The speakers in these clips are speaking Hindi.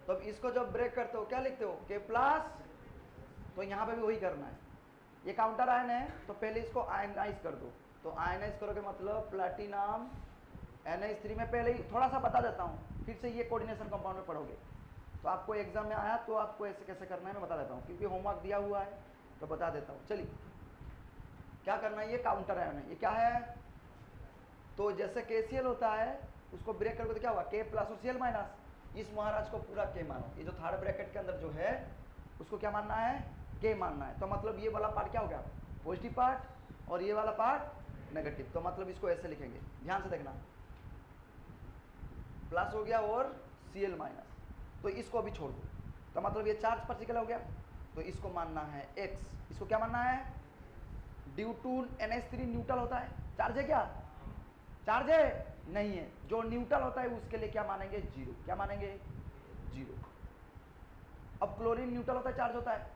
तो अब इसको जब ब्रेक करते हो क्या लिखते हो, के प्लस, तो यहाँ पे भी वही करना है। ये काउंटर आयन है तो पहले इसको आयनाइज कर दो, तो आयनाइज करोगे मतलब प्लैटिनम NH3 में पहले ही थोड़ा सा बता देता हूँ, फिर से ये कोऑर्डिनेशन कंपाउंड में पढ़ोगे तो आपको एग्जाम में आया तो आपको ऐसे कैसे करना है मैं बता देता हूँ, क्योंकि होमवर्क दिया हुआ है तो बता देता हूँ। चलिए क्या करना है, ये काउंटर आयन है, ये क्या है, तो जैसे KCl होता है उसको ब्रेक करोगे तो क्या हुआ, K प्लस और Cl माइनस, इस महाराज को पूरा K मानो, ये जो थर्ड ब्रैकेट के अंदर जो है उसको क्या मानना है, K मानना है। तो मतलब ये वाला पार्ट क्या हो गया, पॉजिटिव पार्ट, और ये वाला पार्ट नेगेटिव, तो मतलब इसको ऐसे लिखेंगे, ध्यान से देखना, प्लस हो गया और Cl माइनस, तो इसको अभी छोड़ दो, तो मतलब ये चार्ज पार्टिकल हो गया, तो इसको मानना है X, इसको क्या मानना है, ड्यू टू NH3 न्यूट्रल होता है, चार्ज है क्या, चार्ज है नहीं है, जो न्यूट्रल होता है उसके लिए क्या मानेंगे, जीरो, क्या मानेंगे, जीरो। अब क्लोरीन न्यूट्रल होता है, चार्ज होता है,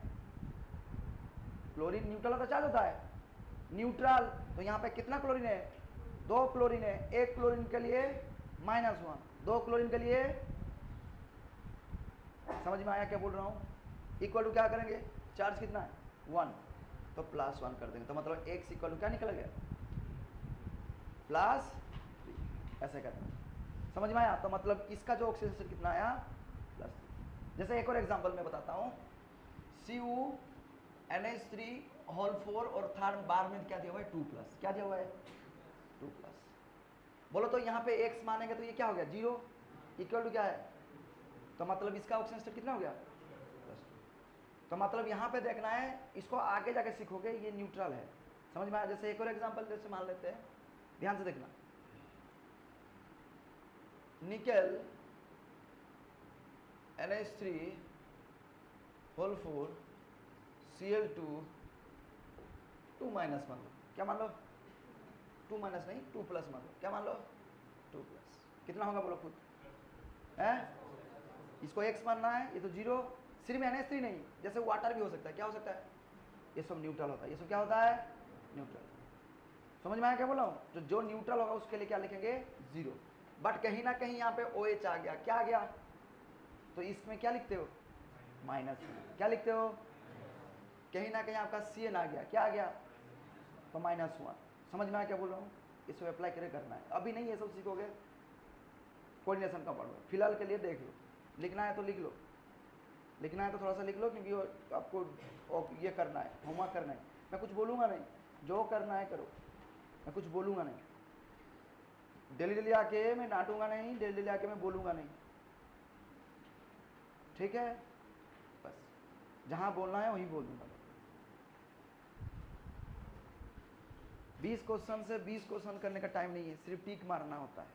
क्लोरीन न्यूट्रल होता है, चार्ज होता है, न्यूट्रल, तो यहाँ पे कितना क्लोरीन है, 2 क्लोरीन है, एक क्लोरीन के लिए -1, 2 क्लोरीन के लिए, समझ में आया क्या बोल रहा हूँ, इक्वल टू क्या करेंगे, चार्ज कितना है 1, तो +1 कर देंगे, तो मतलब x इक्वल टू क्या निकल गया, +3, ऐसे करना, समझ में आया। तो मतलब इसका जो ऑक्सीडेशन कितना आया, +3। जैसे एक और एग्जांपल मैं बताता हूँ, CuNH3 और थर्ड बार में क्या दिया हुआ है, 2+, क्या दिया हुआ है, 2+, बोलो तो यहाँ पे x मानेंगे तो ये क्या हो गया, 0, इक्वल टू क्या है, तो मतलब इसका ऑक्सीजन स्टेट कितना हो गया, +2। तो मतलब यहाँ पे देखना है, इसको आगे जाके सीखोगे, ये न्यूट्रल है, समझ में आया। जैसे एक और एग्जांपल जैसे मान लेते हैं, ध्यान से देखना, निकेल NH3 Cl2 2- मान लो, क्या मान लो, 2- नहीं 2+ मान लो, क्या मान लो, 2+, कितना होगा बोलो खुद, है, इसको x मानना है, ये तो 0, सिर्फ NH3 नहीं, जैसे वाटर भी हो सकता है, क्या हो सकता है, ये सब न्यूट्रल होता है, ये सब क्या होता है, न्यूट्रल, समझ में आया क्या बोला हूँ, जो न्यूट्रल होगा उसके लिए क्या लिखेंगे, 0, बट कहीं ना कहीं यहाँ पे OH आ गया, क्या आ गया, तो इसमें क्या लिखते हो, माइनस, क्या लिखते हो, कहीं ना कहीं आपका Cn आ गया, क्या आ गया, तो -1, समझ में आया क्या बोल रहा हूँ, इसको अप्लाई करना है, अभी नहीं ये सब सीखोगे कोऑर्डिनेशन का पढ़ो, फिलहाल के लिए देख लो, लिखना है तो लिख लो, लिखना है तो थोड़ा सा लिख लो, क्योंकि आपको ये करना है, होमवर्क करना है, मैं कुछ बोलूँगा नहीं, जो करना है करो, मैं कुछ बोलूँगा नहीं, डेली डेली आके मैं डांटूंगा नहीं, डेली डेली आके मैं बोलूँगा नहीं, ठीक है, बस जहाँ बोलना है वहीं बोल दूँगा। 20 क्वेश्चन से 20 क्वेश्चन करने का टाइम नहीं है, सिर्फ टिक मारना होता है।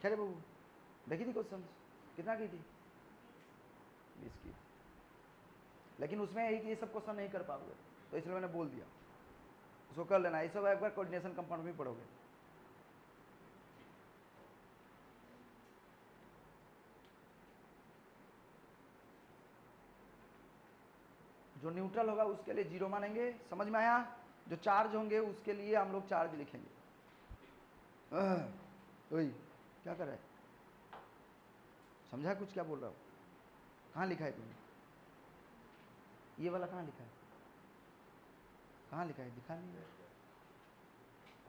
क्या रे बाबू, देखी थी क्वेश्चन, कितना की थी, 20 की, लेकिन उसमें यही कि ये सब क्वेश्चन नहीं कर पाओगे, तो इसलिए मैंने बोल दिया, उसको कर लेना, ये सब एक बार कोऑर्डिनेशन कंपाउंड में पढ़ोगे। जो न्यूट्रल होगा उसके लिए 0 मानेंगे, समझ में आया, जो चार्ज होंगे उसके लिए हम लोग चार्ज लिखेंगे। वही क्या कर रहा है, समझा कुछ क्या बोल रहा हूँ, कहाँ लिखा है तुमने, ये वाला कहाँ लिखा है, कहाँ लिखा है, दिखा नहीं है,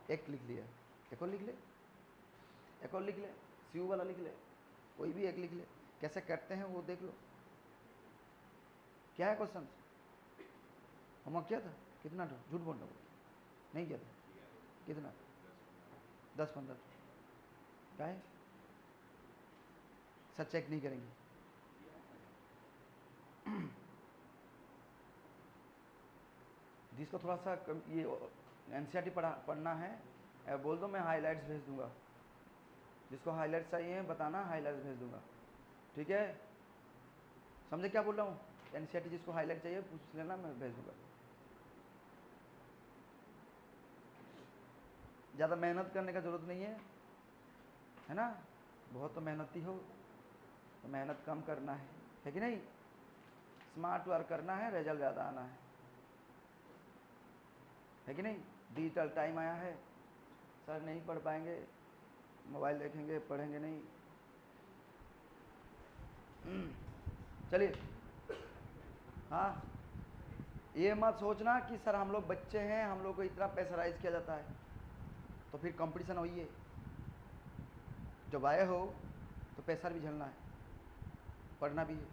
एक लिख लिया, एक और लिख ले, एक और लिख ले, CU वाला लिख ले, कोई भी एक लिख ले, कैसे करते हैं वो देख लो। क्या है क्वेश्चन, होमवर्क किया था, कितना था, झूठ बोलना, नहीं किया था, कितना, 10-15, क्या है, सच चेक नहीं करेंगे, जिसको थोड़ा सा ये NCERT पढ़ना है बोल दो, मैं हाइलाइट्स भेज दूंगा, जिसको हाइलाइट्स चाहिए बताना, हाइलाइट्स भेज दूंगा, ठीक है, समझे क्या बोल रहा हूँ, NCERT जिसको हाईलाइट चाहिए पूछ लेना, मैं भेज दूंगा। ज़्यादा मेहनत करने का ज़रूरत नहीं है ना, बहुत तो मेहनती हो, तो मेहनत कम करना है कि नहीं, स्मार्ट वर्क करना है, रिजल्ट ज़्यादा आना है कि नहीं। डिजिटल टाइम आया है, सर नहीं पढ़ पाएंगे, मोबाइल देखेंगे, पढ़ेंगे नहीं, चलिए, हाँ, ये मत सोचना कि सर हम लोग बच्चे हैं, हम लोग को इतना प्रेशराइज किया जाता है। तो फिर कंपटीशन वही है, जब आए हो तो प्रेशर भी झेलना है, पढ़ना भी है,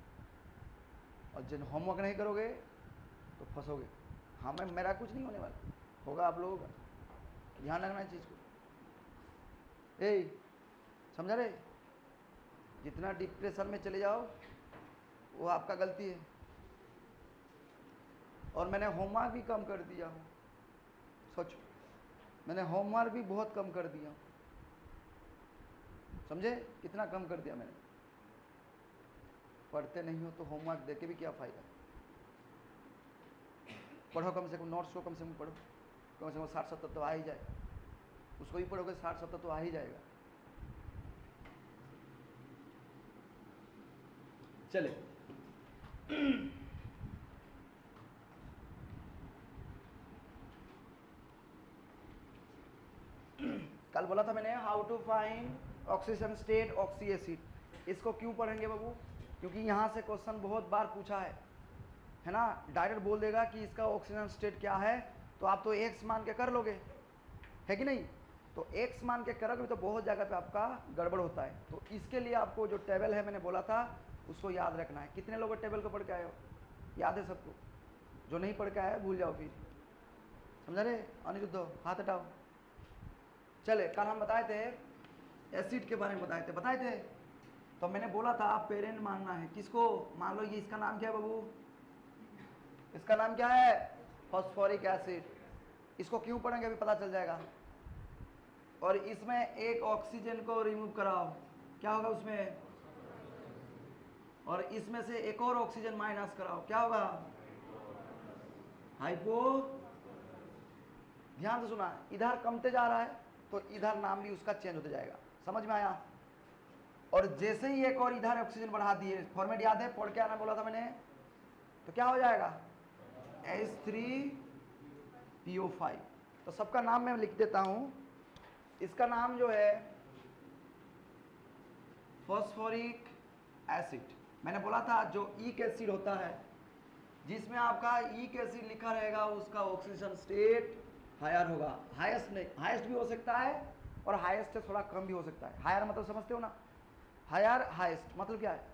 और जब होमवर्क नहीं करोगे तो फंसोगे। हाँ, मेरा कुछ नहीं होने वाला, होगा आप लोगों का, ध्यान रखना है चीज़ को। समझा रे? जितना डिप्रेशन में चले जाओ वो आपका गलती है। और मैंने होमवर्क भी कम कर दिया हूँ, सोचो, मैंने होमवर्क भी बहुत कम कर दिया, समझे? कितना कम कर दिया मैंने। पढ़ते नहीं हो तो होमवर्क देके भी क्या फ़ायदा। पढ़ो, कम से कम नोट्स को कम से कम पढ़ो, कम से कम 60-70 तो आ ही जाए। उसको भी पढ़ोगे 60-70 तो आ ही जाएगा। चले, कल बोला था मैंने how to find oxygen state oxy acid. इसको क्यों पढ़ेंगे बाबू? क्योंकि यहाँ से क्वेश्चन बहुत बार पूछा है ना। डायरेक्ट बोल देगा कि इसका ऑक्सीजन स्टेट क्या है, तो आप तो एक्स मान के कर लोगे, है कि नहीं? तो एक्स मान के करोगे तो बहुत जगह पे आपका गड़बड़ होता है। तो इसके लिए आपको जो टेबल है मैंने बोला था उसको याद रखना है। कितने लोग टेबल को पढ़ के आए हो? याद है सबको? जो नहीं पढ़ के आया भूल जाओ फिर, समझा रे? अनिरुद्ध हाथ हटाओ। चले, कल हम बताए थे एसिड के बारे में, बताए थे। तो मैंने बोला था पेरेंट मानना है किसको? मान लो ये इसका नाम क्या है बाबू? इसका नाम क्या है? Phosphoric acid. इसको क्यों पढ़ेंगे अभी पता चल जाएगा। और इसमें एक ऑक्सीजन को रिमूव कराओ, क्या होगा उसमें? और इसमें से एक और ऑक्सीजन माइनस कराओ, क्या होगा? हाइपो। ध्यान से सुना, इधर कमते जा रहा है तो इधर नाम भी उसका चेंज होते जाएगा, समझ में आया? और जैसे ही एक और इधर ऑक्सीजन बढ़ा दिए, फॉर्मेट याद है? पढ़ के आना बोला था मैंने, तो क्या हो जाएगा? H3PO5। तो सबका नाम मैं लिख देता हूं। इसका नाम जो है फॉस्फोरिक एसिड। मैंने बोला था जो ईक एसिड होता है, जिसमें आपका ईक एसिड लिखा रहेगा, उसका ऑक्सीजन स्टेट हायर होगा। हाईएस्ट नहीं, हाईएस्ट भी हो सकता है और हाईएस्ट से थोड़ा कम भी हो सकता है। हायर मतलब समझते हो ना? हायर हाईएस्ट मतलब क्या है?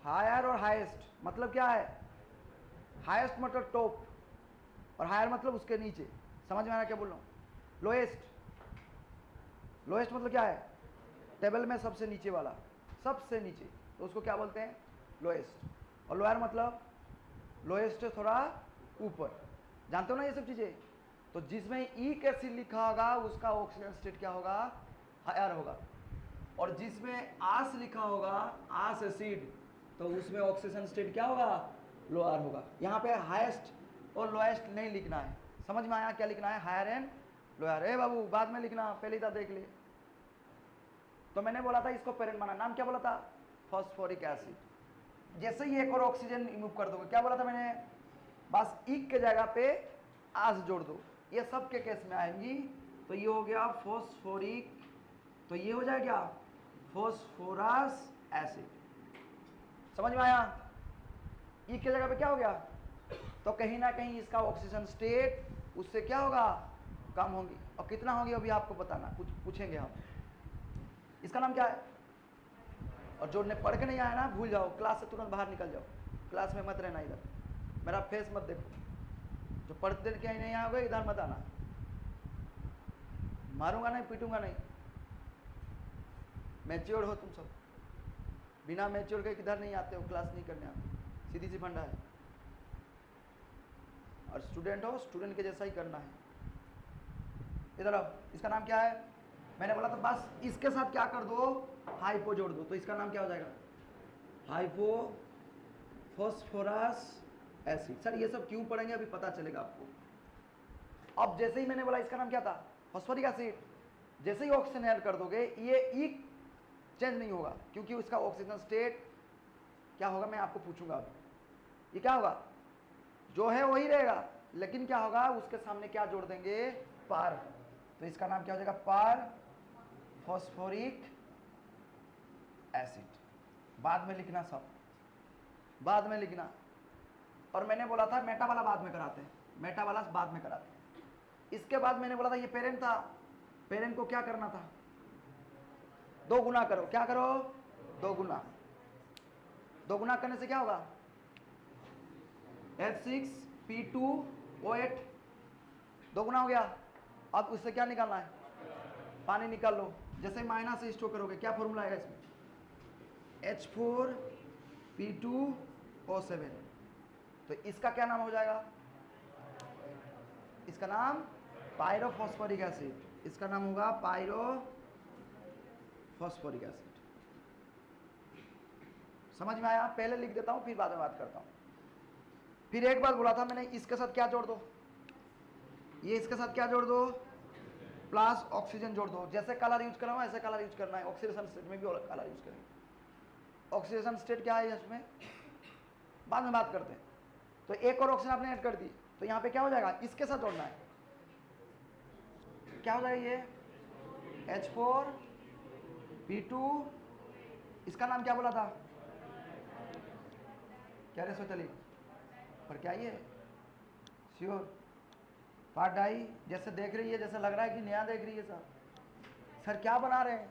हायर और हाईएस्ट मतलब क्या है? हाईएस्ट मतलब टॉप और हायर मतलब उसके नीचे। समझ में आया क्या बोल रहा हूँ? लोएस्ट, लोएस्ट मतलब क्या है? टेबल में सबसे नीचे वाला, सबसे नीचे, तो उसको क्या बोलते हैं? लोएस्ट। और लोअर मतलब लोएस्ट से थोड़ा ऊपर। जानते हो ना ये सब चीजें? तो जिसमें ईक एसिड लिखा होगा उसका ऑक्सीजन स्टेट क्या होगा? हायर होगा। और जिसमें आस लिखा होगा, आस एसिड, तो उसमें ऑक्सीजन स्टेट क्या होगा? लोअर होगा। यहाँ पे हाईएस्ट और लोएस्ट नहीं लिखना है। समझ में आया क्या लिखना है? Higher and lower. ए बाबू बाद में लिखना, पहले ही था देख लिए। तो मैंने बोला था इसको पेरेंट माना। नाम क्या बोला था? Phosphoric acid. जैसे ही एक और ऑक्सीजन रिमूव कर दोगे, क्या बोला था मैंने? बस ईक के जगह पे आस जोड़ दो। ये सब के केस में आएंगी। तो ये हो गया फॉस्फोरिक, तो ये हो जाएगा फॉस्फोरस एसिड। समझ में आया? ईक के जगह पे क्या हो गया? तो कहीं ना कहीं इसका ऑक्सीजन स्टेट उससे क्या होगा? कम होंगी। और कितना होंगी अभी आपको बताना, कुछ पूछेंगे हम। इसका नाम क्या है? और जो पढ़ के नहीं आया ना, भूल जाओ, क्लास से तुरंत बाहर निकल जाओ, क्लास में मत रहना, इधर मेरा फेस मत देखो। जो पढ़ते के नहीं आओगे इधर मत आना, मारूंगा नहीं, पीटूंगा नहीं। मैच्योर हो तुम सब, बिना मैच्योर के किधर नहीं आते हो, क्लास नहीं करने आते, सीधी सी फंडा है। और स्टूडेंट हो, स्टूडेंट के जैसा ही करना है। इधर आओ। इसका नाम क्या है? मैंने बोला था बस इसके साथ क्या कर दो? हाइपो जोड़ दो। तो इसका नाम क्या हो जाएगा? Hypo phosphorous acid. सर ये सब क्यों पढ़ेंगे अभी पता चलेगा आपको। अब जैसे ही मैंने बोला इसका नाम क्या था? Phosphoric acid. जैसे ही ऑक्सीजन ऐड कर दोगे ये ईक चेंज नहीं होगा, क्योंकि उसका ऑक्सीजन स्टेट क्या होगा मैं आपको पूछूंगा अभी। ये क्या होगा? जो है वही रहेगा, लेकिन क्या होगा उसके सामने क्या जोड़ देंगे? पार। तो इसका नाम क्या हो जाएगा? पार फॉस्फोरिक एसिड। बाद में लिखना सब, बाद में लिखना। और मैंने बोला था मेटा वाला बाद में कराते हैं, मेटा वाला बाद में कराते हैं। इसके बाद मैंने बोला था ये पेरेंट था, पेरेंट को क्या करना था, 2 गुना करो। क्या करो, 2 गुना। 2 गुना करने से क्या होगा, F6P2O8 2 गुना हो गया। अब उससे क्या निकालना है, पानी निकाल लो। जैसे माइनस से स्टोर करोगे, क्या फॉर्मूला आएगा इसमें, H4P2O7। तो इसका क्या नाम हो जाएगा, इसका नाम पायरोफॉस्फोरिक एसिड, इसका नाम होगा पायरोफॉस्फोरिक एसिड। समझ में आया, पहले लिख देता हूं फिर बाद में बात करता हूं। फिर एक बात बोला था मैंने, इसके साथ क्या जोड़ दो, ये इसके साथ क्या जोड़ दो, प्लस ऑक्सीजन जोड़ दो। जैसे कलर यूज कर रहा हूं ऐसे कलर यूज करना है, ऑक्सीडेशन स्टेट में भी कलर यूज करेंगे। ऑक्सीडेशन स्टेट क्या है इसमें, बाद में बात करते हैं। तो एक और ऑक्सीजन आपने ऐड कर दी, तो यहाँ पे क्या हो जाएगा, इसके साथ जोड़ना है, क्या हो जाएगा ये H4P2, इसका नाम क्या बोला था, क्या रे सोचली, पर क्या ये श्योर पार्ट डाई, जैसे देख रही है जैसे लग रहा है कि नया देख रही है सर। सर क्या बना रहे हैं,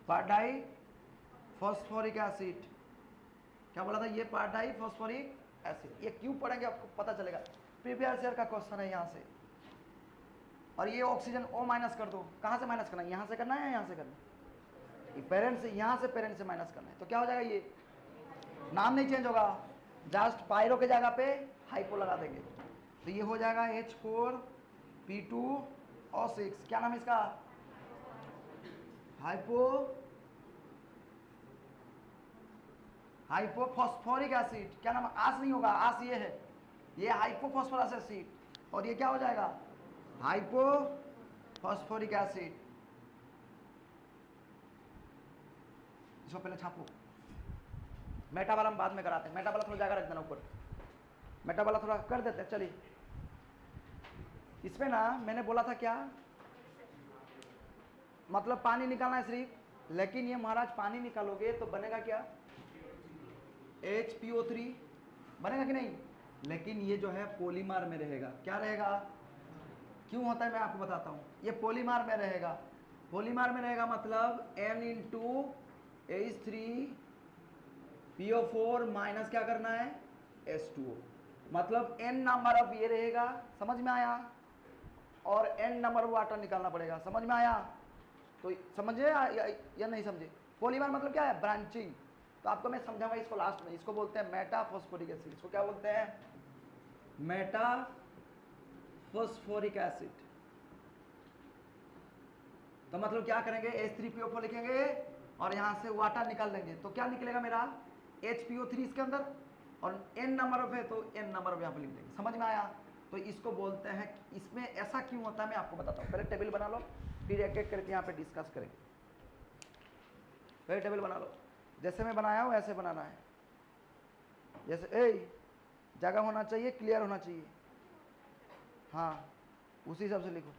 पार्ट डाई फॉस्फोरिक एसिड, क्या बोला था ये पार्ट डाई फॉस्फोरिक एसिड। ये क्यों पढ़ेंगे आपको पता चलेगा, प्रीवियस ईयर का क्वेश्चन है यहाँ से। और ये ऑक्सीजन O माइनस कर दो, कहाँ से माइनस करना है, यहाँ से करना है या यहाँ से करना है, पेरेंट से, यहाँ से पेरेंट से माइनस करना है। तो क्या हो जाएगा, ये नाम नहीं चेंज होगा, जस्ट पायरो के जगह पे हाइपो लगा देंगे। तो ये हो जाएगा H4P2O6, क्या नाम है इसका, हाइपोफॉस्फोरिक एसिड। क्या नाम, आस नहीं होगा, आस ये है, ये हाइपोफॉस्फोरस एसिड, और ये क्या हो जाएगा, हाइपोफॉस्फोरिक एसिड। इसको पहले छापो, मेटा वाला हम बाद में कराते हैं, मेटा वाला थोड़ा जगह रख देना ऊपर, मेटा वाला थोड़ा कर देते हैं। चलिए इसमें ना मैंने बोला था क्या, मतलब पानी निकालना है सिर्फ, लेकिन ये महाराज पानी निकालोगे तो बनेगा क्या, HPO3 बनेगा कि नहीं, लेकिन ये जो है पॉलीमर में रहेगा। क्या रहेगा, क्यों होता है मैं आपको बताता हूँ, ये पॉलीमर में रहेगा। पॉलीमर में रहेगा मतलब N×H3PO4 माइनस क्या करना है H2O, मतलब N नंबर ऑफ ये रहेगा, समझ में आया, और N नंबर वाटर निकालना पड़ेगा, समझ में आया। तो समझे या नहीं समझे, पॉलीमर मतलब क्या है, ब्रांचिंग। तो आपको मैं समझाऊंगा इसको लास्ट में, इसको बोलते हैं मेटाफॉस्फोरिक एसिड, इसको क्या बोलते हैं, मेटाफॉस्फोरिक एसिड। तो मतलब क्या करेंगे, H3PO4 लिखेंगे और यहां से वाटर निकाल लेंगे, तो क्या निकलेगा मेरा HPO3 इसके अंदर, और N नंबर ऑफ है तो N नंबर ऑफ यहाँ पर लिख देंगे, समझ में आया। तो इसको बोलते हैं, इसमें ऐसा क्यों होता है मैं आपको बताता हूँ, पहले टेबल बना लो फिर एक एक करके यहाँ पे डिस्कस करेंगे। पहले टेबल बना लो, जैसे मैं बनाया हूँ ऐसे बनाना है, जैसे जगह होना चाहिए, क्लियर होना चाहिए, हाँ उसी हिसाब से लिखो।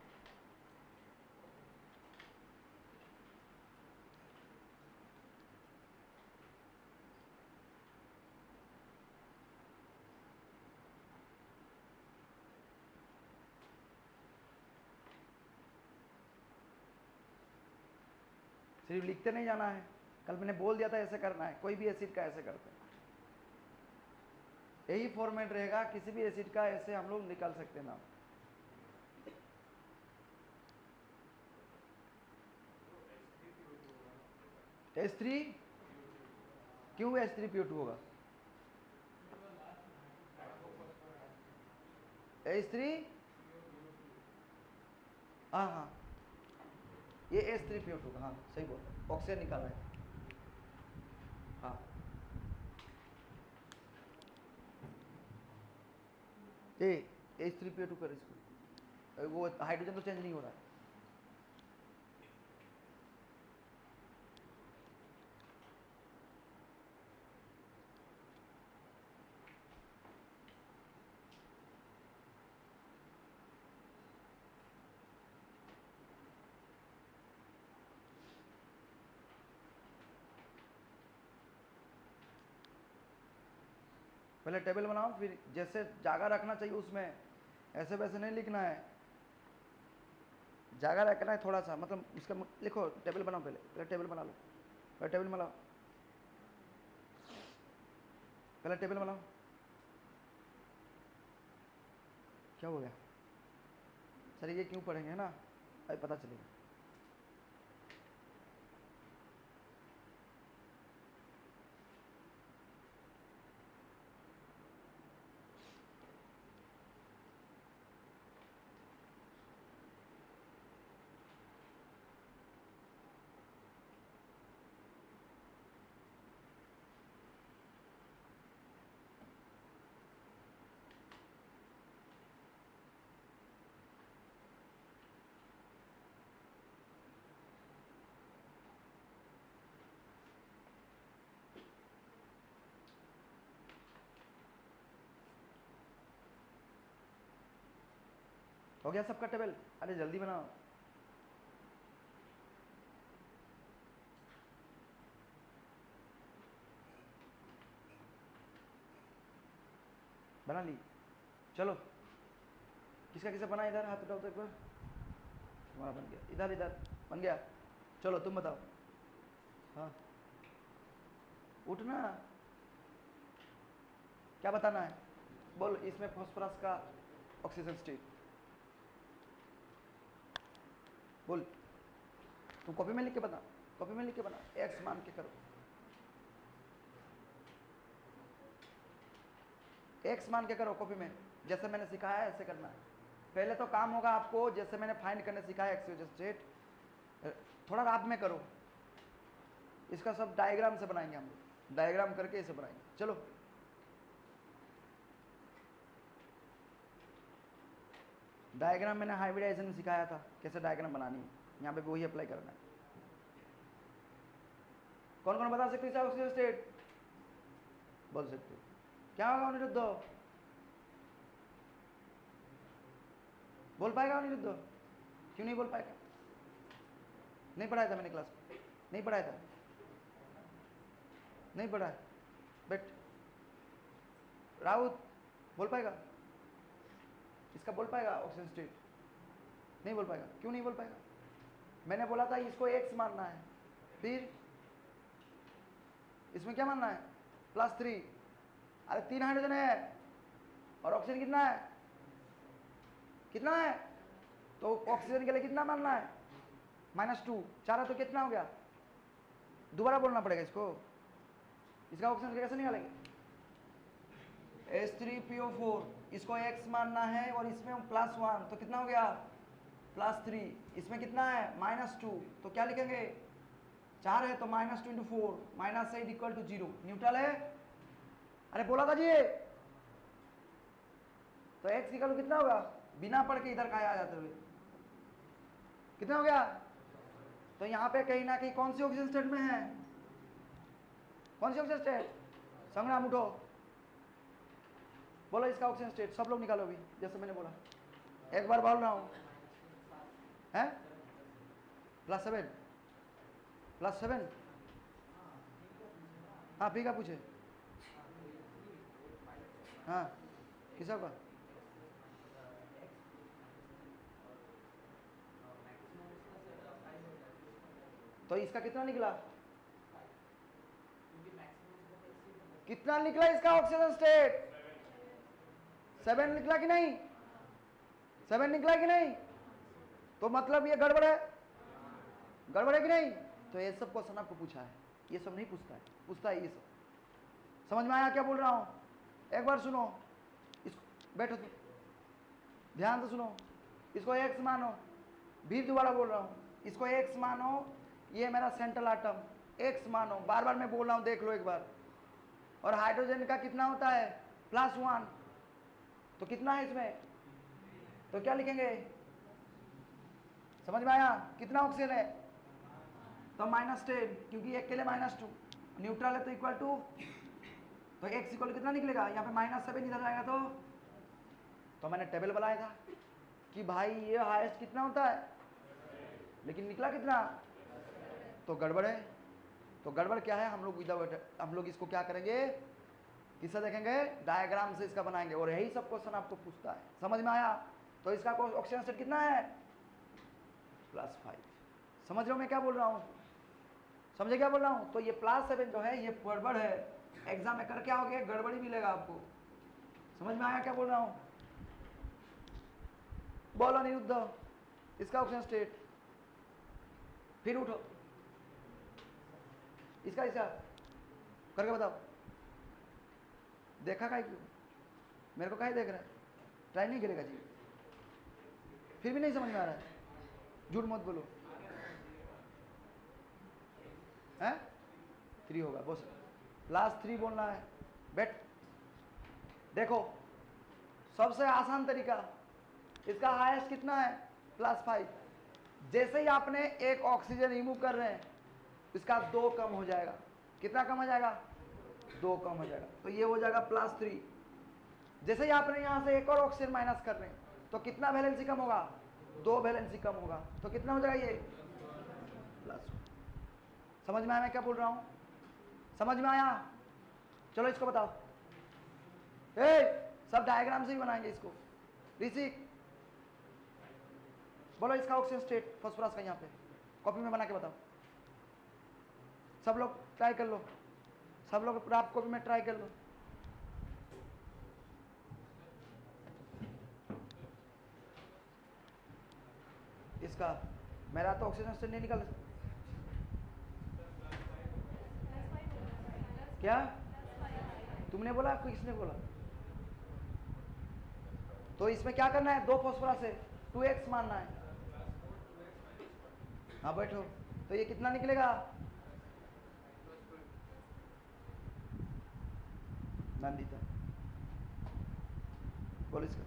सिर्फ लिखते नहीं जाना है, कल मैंने बोल दिया था ऐसे करना है, कोई भी एसिड का ऐसे करते हैं, यही फॉर्मेट रहेगा, किसी भी एसिड का ऐसे हम लोग निकाल सकते हैं नाम। H3 क्यों H3PO2 होगा, H3 हाँ ये H3PO2 का, हाँ सही बोल, ऑक्सीजन निकालना है, हाँ H3PO2 कर इसको, वो हाइड्रोजन तो चेंज नहीं हो रहा है। पहले टेबल बनाओ, फिर जैसे जगह रखना चाहिए उसमें, ऐसे वैसे नहीं लिखना है, जगह रखना है थोड़ा सा, मतलब इसका लिखो, टेबल बनाओ, पहले टेबल बना लो, पहले टेबल बनाओ, पहले टेबल बनाओ। क्या हो गया सर, ये क्यों पढ़ेंगे, है ना, अभी पता चलेगा। हो गया सबका टेबल? अरे जल्दी बनाओ। बना ली? चलो, किसका किसका बना, इधर हाथ उठाओ तो एक बार। तुम्हारा बन गया, इधर इधर बन गया। चलो तुम बताओ। हाँ, उठना, क्या बताना है बोल। इसमें फॉस्फोरस का ऑक्सीजन स्टेट बोल। तुम कॉपी में लिख के बता, कॉपी में लिख के बना, एक्स मान के करो, एक्स मान के करो कॉपी में, जैसे मैंने सिखाया है ऐसे करना है। पहले तो काम होगा आपको, जैसे मैंने फाइंड करने सिखाया एक्स स्टेट, थोड़ा रात में करो। इसका सब डायग्राम से बनाएंगे हम लोग, डायग्राम करके इसे बनाएंगे। चलो डायग्राम मैंने हाइब्रिडाइजेशन में सिखाया था, कैसे डायग्राम बनानी है, यहाँ पे भी वही अप्लाई करना है। कौन कौन बता सकते हैं ऑक्सीजन स्टेट? बोल सकते हो। क्या होगा अनिरुद्ध? बोल पाएगा अनिरुद्ध? क्यों नहीं बोल पाएगा? नहीं पढ़ाया था मैंने क्लास में, नहीं पढ़ाया था, नहीं पढ़ा है। बेट राउत बोल पाएगा? इसका बोल पाएगा ऑक्सीजन स्टेट? नहीं बोल पाएगा। क्यों नहीं बोल पाएगा? मैंने बोला था इसको एक्स मानना है, फिर इसमें क्या मानना है, +3। अरे 3 हाइड्रोजन है और ऑक्सीजन कितना है, कितना है, तो ऑक्सीजन के लिए कितना मानना है, -2। 4 है तो कितना हो गया, दोबारा बोलना पड़ेगा इसको। इसका ऑक्सीजन कैसे निकालेंगे, H3PO4, इसको x मानना है और इसमें +1, तो कितना हो गया, +3। इसमें कितना है, -2, तो क्या लिखेंगे, 4 है तो -2 × 4, -8 = 0, न्यूट्रल है। अरे बोला था जी, तो x = कितना होगा, बिना पढ़ के इधर कहा आ जाते हुए कितना हो गया। तो यहाँ पे कहीं ना कहीं कौन सी ऑक्सीजन स्टेट में है, कौन सी ऑक्सीजन स्टेट, संग्राम उठो, बोलो इसका ऑक्सीजन स्टेट, सब लोग निकालो भी, जैसे मैंने बोला, एक बार बोल रहा हूँ, है +7, +7। हाँ पी का पूछे, हाँ किसा का, तो इसका कितना निकला, कितना निकला इसका ऑक्सीजन स्टेट, 7 निकला कि नहीं, 7 निकला कि नहीं, तो मतलब ये गड़बड़ है, गड़बड़ है कि नहीं। तो ये सब क्वेश्चन आपको पूछा है, ये सब नहीं पूछता है, पूछता है ये सब। समझ में आया क्या बोल रहा हूँ, एक बार सुनो, इसको बैठो तुम, ध्यान से सुनो, इसको एक्स मानो, भी दोबारा बोल रहा हूँ, इसको एक्स मानो, ये मेरा सेंट्रल आटम, एक्स मानो, बार बार मैं बोल रहा हूँ, देख लो एक बार। और हाइड्रोजन का कितना होता है, +1, तो कितना है इसमें, तो क्या लिखेंगे, समझ में आया, कितना ऑक्सीजन है, तो -10, क्योंकि एक के लिए -2, न्यूट्रल है तो इक्वल टू, तो x इक्वल कितना निकलेगा, यहाँ पे -7 इधर जाएगा, तो मैंने टेबल बनाया था कि भाई ये हाईएस्ट कितना होता है, लेकिन निकला कितना, तो गड़बड़ है। तो गड़बड़ क्या है, हम लोग इसको क्या करेंगे, किससे देखेंगे? डायग्राम से इसका बनाएंगे, और यही सब क्वेश्चन आपको पूछता है। समझ में आया? तो इसका ऑक्सीजन स्टेट कितना है? +5। समझ रहे हो मैं क्या बोल रहा हूँ? समझे क्या बोल रहा हूँ? तो ये +7 जो है ये गड़बड़ है, एग्जाम में कर क्या हो गया, गड़बड़ी मिलेगा आपको। समझ में आया क्या बोल रहा हूँ? बोलो अनिरुद्ध, इसका ऑक्सीजन स्टेट, फिर उठो, इसका करके बताओ। देखा का क्यों? मेरे को काहे देख रहा है? ट्राई नहीं करेगा जी? फिर भी नहीं समझ में आ रहा है? झूठ मत बोलो। हैं? 3 होगा बस, +3 बोलना है। बेट देखो, सबसे आसान तरीका, इसका हाईएस्ट कितना है? +5। जैसे ही आपने एक ऑक्सीजन रिमूव कर रहे हैं, इसका 2 कम हो जाएगा। कितना कम हो जाएगा? 2 कम हो जाएगा, तो ये हो जाएगा +3। जैसे ही आपने यहां से एक और ऑक्सीजन माइनस कर रहे हैं, तो कितना वैलेंसी कम होगा? 2 वैलेंसी कम होगा, तो कितना हो जाएगा? ये +1। समझ में आया मैं क्या बोल रहा हूं? समझ में आया? चलो इसको बताओ। सब डायग्राम से ही बनाएंगे इसको। ऋषिक बोलो इसका ऑक्सीजन स्टेट फास्फोरस का यहाँ पे कॉपी में बना के बताओ। सब लोग ट्राई कर लो, सब लोग रात कॉपी में ट्राई कर लो। इसका मेरा तो ऑक्सीजन स्टेट नहीं निकल। क्या तुमने बोला, किसने बोला? तो इसमें क्या करना है? 2 फास्फोरस है, 2x मानना है। हाँ बैठो, तो ये कितना निकलेगा? नंदिता बोलो इसका।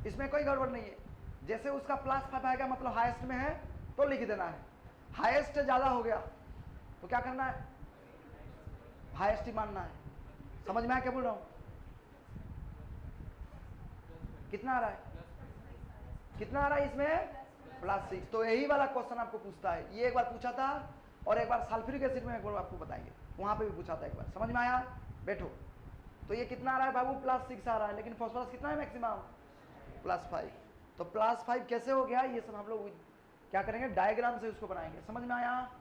इसमें कोई गड़बड़ नहीं है, जैसे उसका +5 आएगा मतलब हाईएस्ट में है तो लिख देना है। हाईएस्ट ज्यादा हो गया तो क्या करना है? हाईएस्ट ही मानना है। समझ में आया क्या बोल रहा हूं? कितना आ रहा है? कितना आ रहा है इसमें? +6। तो यही वाला क्वेश्चन आपको पूछता है। ये एक बार पूछा था, और एक बार सल्फ्यूरिक एसिड में एक बार आपको बताएंगे, वहां पे भी पूछा था एक बार। समझ में आया? बैठो। तो ये कितना आ रहा है बाबू? +6 आ रहा है, लेकिन फास्फोरस कितना है मैक्सिमम? +5। तो +5 कैसे हो गया? ये सब हम लोग क्या करेंगे? डायग्राम से उसको बनाएंगे। समझ में आया?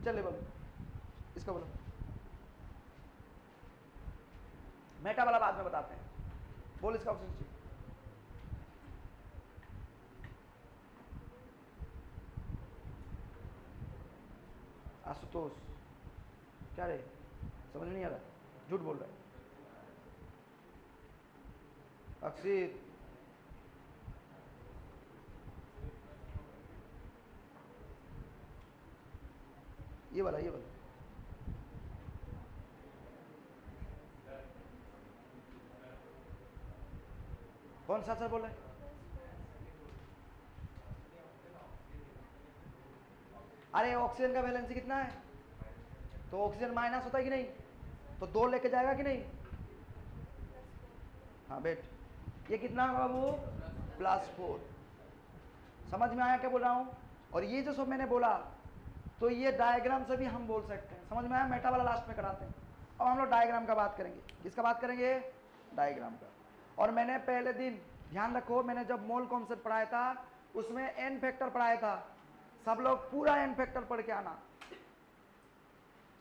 चले बोलो इसको, बोलो। मेटा वाला बाद में बताते हैं, बोल इसका ऑप्शन। आशुतोष क्या रे, समझ में नहीं आ रहा? झूठ बोल रहा है। अक्षित ये वाला कौन सा सर बोल रहे? अरे ऑक्सीजन का वैलेंसी कितना है? तो ऑक्सीजन माइनस होता है कि नहीं? तो 2 लेके जाएगा कि नहीं? हाँ बेट, ये कितना होगा बाबू? +4। समझ में आया क्या बोल रहा हूँ? और ये जो सब मैंने बोला, तो ये डायग्राम से भी हम बोल सकते हैं। समझ में आया? मेटा वाला लास्ट में कराते हैं। अब हम लोग डायग्राम का बात करेंगे। किसका बात करेंगे? डायग्राम का। और मैंने पहले दिन, ध्यान रखो, मैंने जब मोल कॉन्सेप्ट पढ़ाया था उसमें n फैक्टर पढ़ाया था। सब लोग पूरा n फैक्टर पढ़ के आना।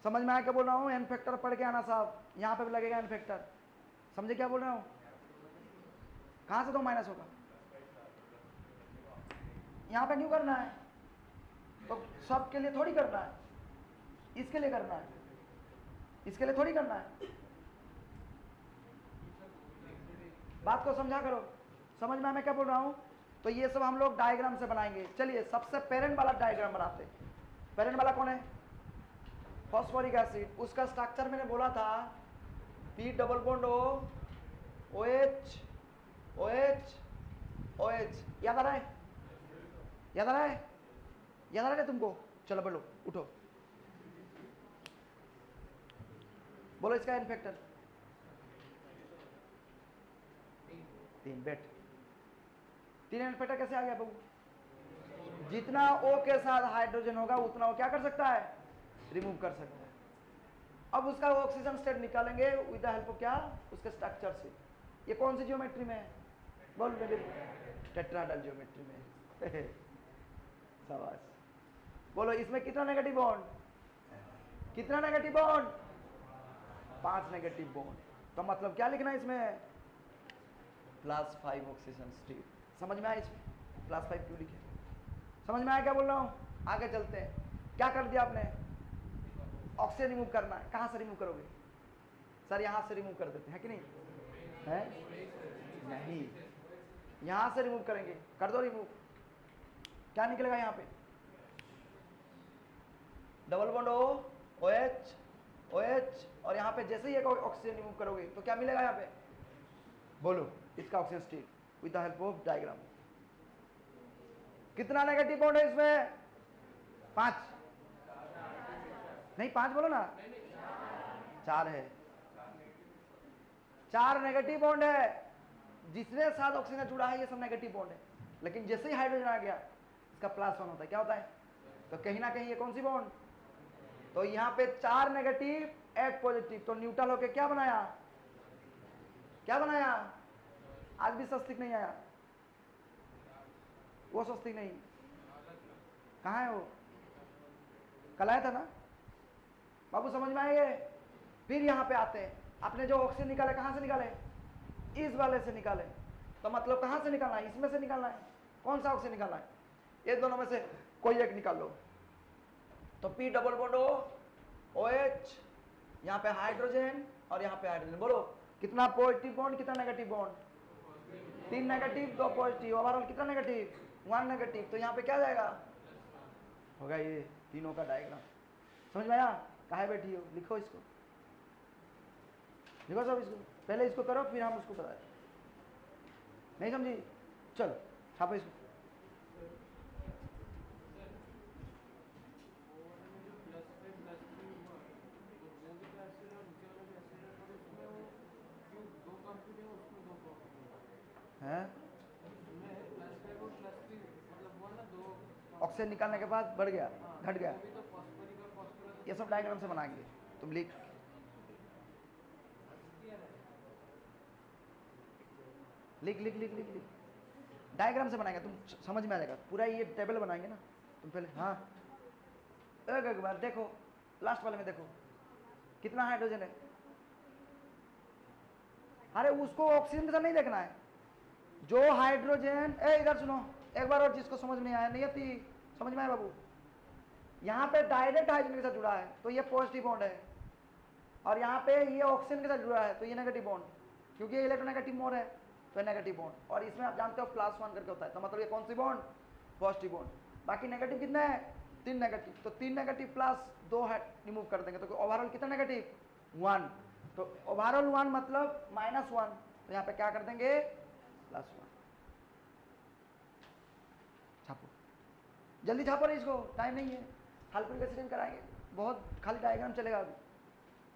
समझ में आया क्या बोल रहा हूँ? n फैक्टर पढ़ के आना साहब, यहाँ पे भी लगेगा n फैक्टर। समझे क्या बोल रहा हूँ? कहाँ से तो माइनस होगा? यहाँ पे न्यू करना है, तो सबके लिए थोड़ी करना है, इसके लिए करना है, इसके लिए थोड़ी करना है। बात को समझा करो। समझ में मैं क्या बोल रहा हूँ? तो ये सब हम लोग डायग्राम से बनाएंगे। चलिए सबसे पेरेंट वाला डायग्राम बनाते हैं। पेरेंट वाला कौन है? Phosphoric acid. उसका स्ट्रक्चर मैंने बोला था, P double bond O, OH OH OH। याद आ रहा है? याद आ रहा है? याद आ रहा है तुमको? चलो बोलो, उठो, बोलो इसका n फैक्टर 3। बेट 3 n फैक्टर कैसे आ गया बाबू? जितना O के साथ हाइड्रोजन होगा उतना वो क्या कर सकता है, रिमूव कर सकता है। अब उसका ऑक्सीजन स्टेट निकालेंगे विद द हेल्प ऑफ क्या, उसके स्ट्रक्चर से। ये कौन सी ज्योमेट्री में है, बोल मेरे, टेट्राहेड्रल ज्योमेट्री में। शाबाश। बोलो इसमें कितना नेगेटिव बॉन्ड, कितना नेगेटिव बॉन्ड, 5 नेगेटिव बॉन्ड। तो मतलब क्या लिखना है इसमें, +5 ऑक्सीजन स्टेट। समझ में आया इसमें +5 क्यों लिखे, समझ में आया क्या बोल रहा हूँ। आगे चलते हैं, क्या कर दिया आपने, ऑक्सीजन रिमूव करना है, कहाँ से रिमूव करोगे सर, यहाँ से रिमूव कर देते हैं कि नहीं है, नहीं यहाँ से रिमूव करेंगे, कर दो रिमूव। क्या निकलेगा यहाँ पे, डबल बॉन्ड OH OH, और यहाँ पे जैसे ही एक ऑक्सीजन रिमूव करोगे तो क्या मिलेगा यहाँ पे, बोलो इसका oxygen state with the help of diagram. कितना नेगेटिव बॉन्ड है इसमें, 5 नहीं, 5 बोलो ना, 4 है, 4 नेगेटिव बॉन्ड है। जिसने साथ ऑक्सीजन जुड़ा है ये सब नेगेटिव बॉन्ड है, लेकिन जैसे ही हाइड्रोजन आ गया इसका +1 होता है, क्या होता है, तो कहीं ना कहीं ये कौन सी बॉन्ड, तो यहाँ पे 4 नेगेटिव 1 पॉजिटिव, तो न्यूट्रल होके क्या बनाया, क्या बनाया, आज भी स्वस्तिक नहीं आया, वो स्वस्तिक नहीं, कहाँ है वो, कल आया था ना बाबू, समझ में आएंगे। फिर यहाँ पे आते हैं, अपने जो ऑक्सीजन निकाले कहाँ से निकाले, इस वाले से निकाले, तो मतलब कहाँ से निकालना है, इसमें से निकालना है, कौन सा ऑक्सीजन निकालना है, ये दोनों में से कोई एक निकाल लो। तो P डबल बॉन्ड OH, यहाँ पे हाइड्रोजन और यहाँ पे हाइड्रोजन, बोलो कितना पॉजिटिव बॉन्ड, कितना negative bond, 3 negative 2 positive, overall कितना नेगेटिव, 1 नेगेटिव। तो यहाँ पे क्या जाएगा, होगा ये तीनों का डायग्राम। समझ में आया, कहाँ बैठी हो, लिखो इसको, लिखो सब इसको, पहले इसको करो फिर हम उसको बताए, नहीं समझी, चलो छापो इसको। हैं ऑक्सीजन निकालने के बाद बढ़ गया, घट गया, ये सब डायग्राम से बनाएंगे, तुम लिख, लिख लिख लिख लिख लिख, डायग्राम से बनाएंगे, तुम समझ में आ जाएगा पूरा, ये टेबल बनाएंगे ना तुम पहले। हाँ एक बार देखो, लास्ट वाले में देखो कितना हाइड्रोजन है, अरे उसको ऑक्सीजन के साथ नहीं देखना है, जो हाइड्रोजन, इधर सुनो एक बार और, जिसको समझ में नहीं आया, नहीं आती समझ में आया बाबू, यहाँ पे डायरेक्ट हाइड्रोजन के साथ जुड़ा है तो ये पॉजिटिव बॉन्ड है, और यहाँ पे ये ऑक्सीजन के साथ जुड़ा है तो ये नेगेटिव बॉन्ड, क्योंकि ये इलेक्ट्रोनेगेटिव मोड है तो नेगेटिव बॉन्ड, और इसमें आप जानते हो +1 करके होता है, तो मतलब ये कौन सी बॉन्ड, पॉजिटिव बॉन्ड। बाकी नेगेटिव कितने हैं, 3 नेगेटिव, तो 3 नेगेटिव प्लस 2 है रिमूव कर देंगे, तो ओवरऑल कितना नेगेटिव, 1, तो ओवरऑल 1 मतलब -1, तो यहाँ पे क्या कर देंगे, +1। छापो जल्दी, छापो नहीं इसको, टाइम नहीं है, सल्फ्यूरिक एसिड कराएंगे, बहुत खाली डायग्राम चलेगा अभी।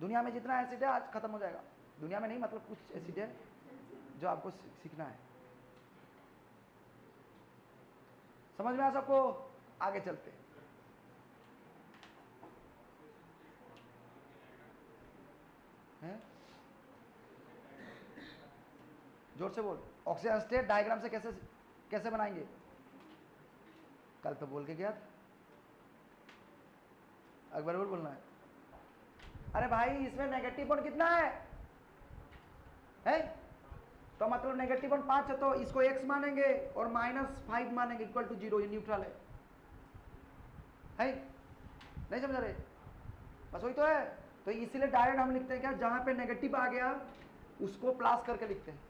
दुनिया में जितना एसिड है आज खत्म हो जाएगा, दुनिया में नहीं मतलब कुछ एसिड है जो आपको सीखना है। समझ में आया सबको, आगे चलते हैं, जोर से बोल, ऑक्सीजन स्टेट डायग्राम से कैसे कैसे बनाएंगे, कल तो बोल के गया था, अकबर बोल बोलना है। अरे भाई इसमें नेगेटिव बॉन्ड कितना है? तो मतलब नेगेटिव बॉन्ड 5 है, तो इसको x मानेंगे और -5 मानेंगे इक्वल टू 0, ये न्यूट्रल है नहीं समझ रहे, बस वही तो है। तो इसीलिए डायरेक्ट हम लिखते हैं क्या, जहां पे नेगेटिव आ गया उसको प्लस करके लिखते हैं।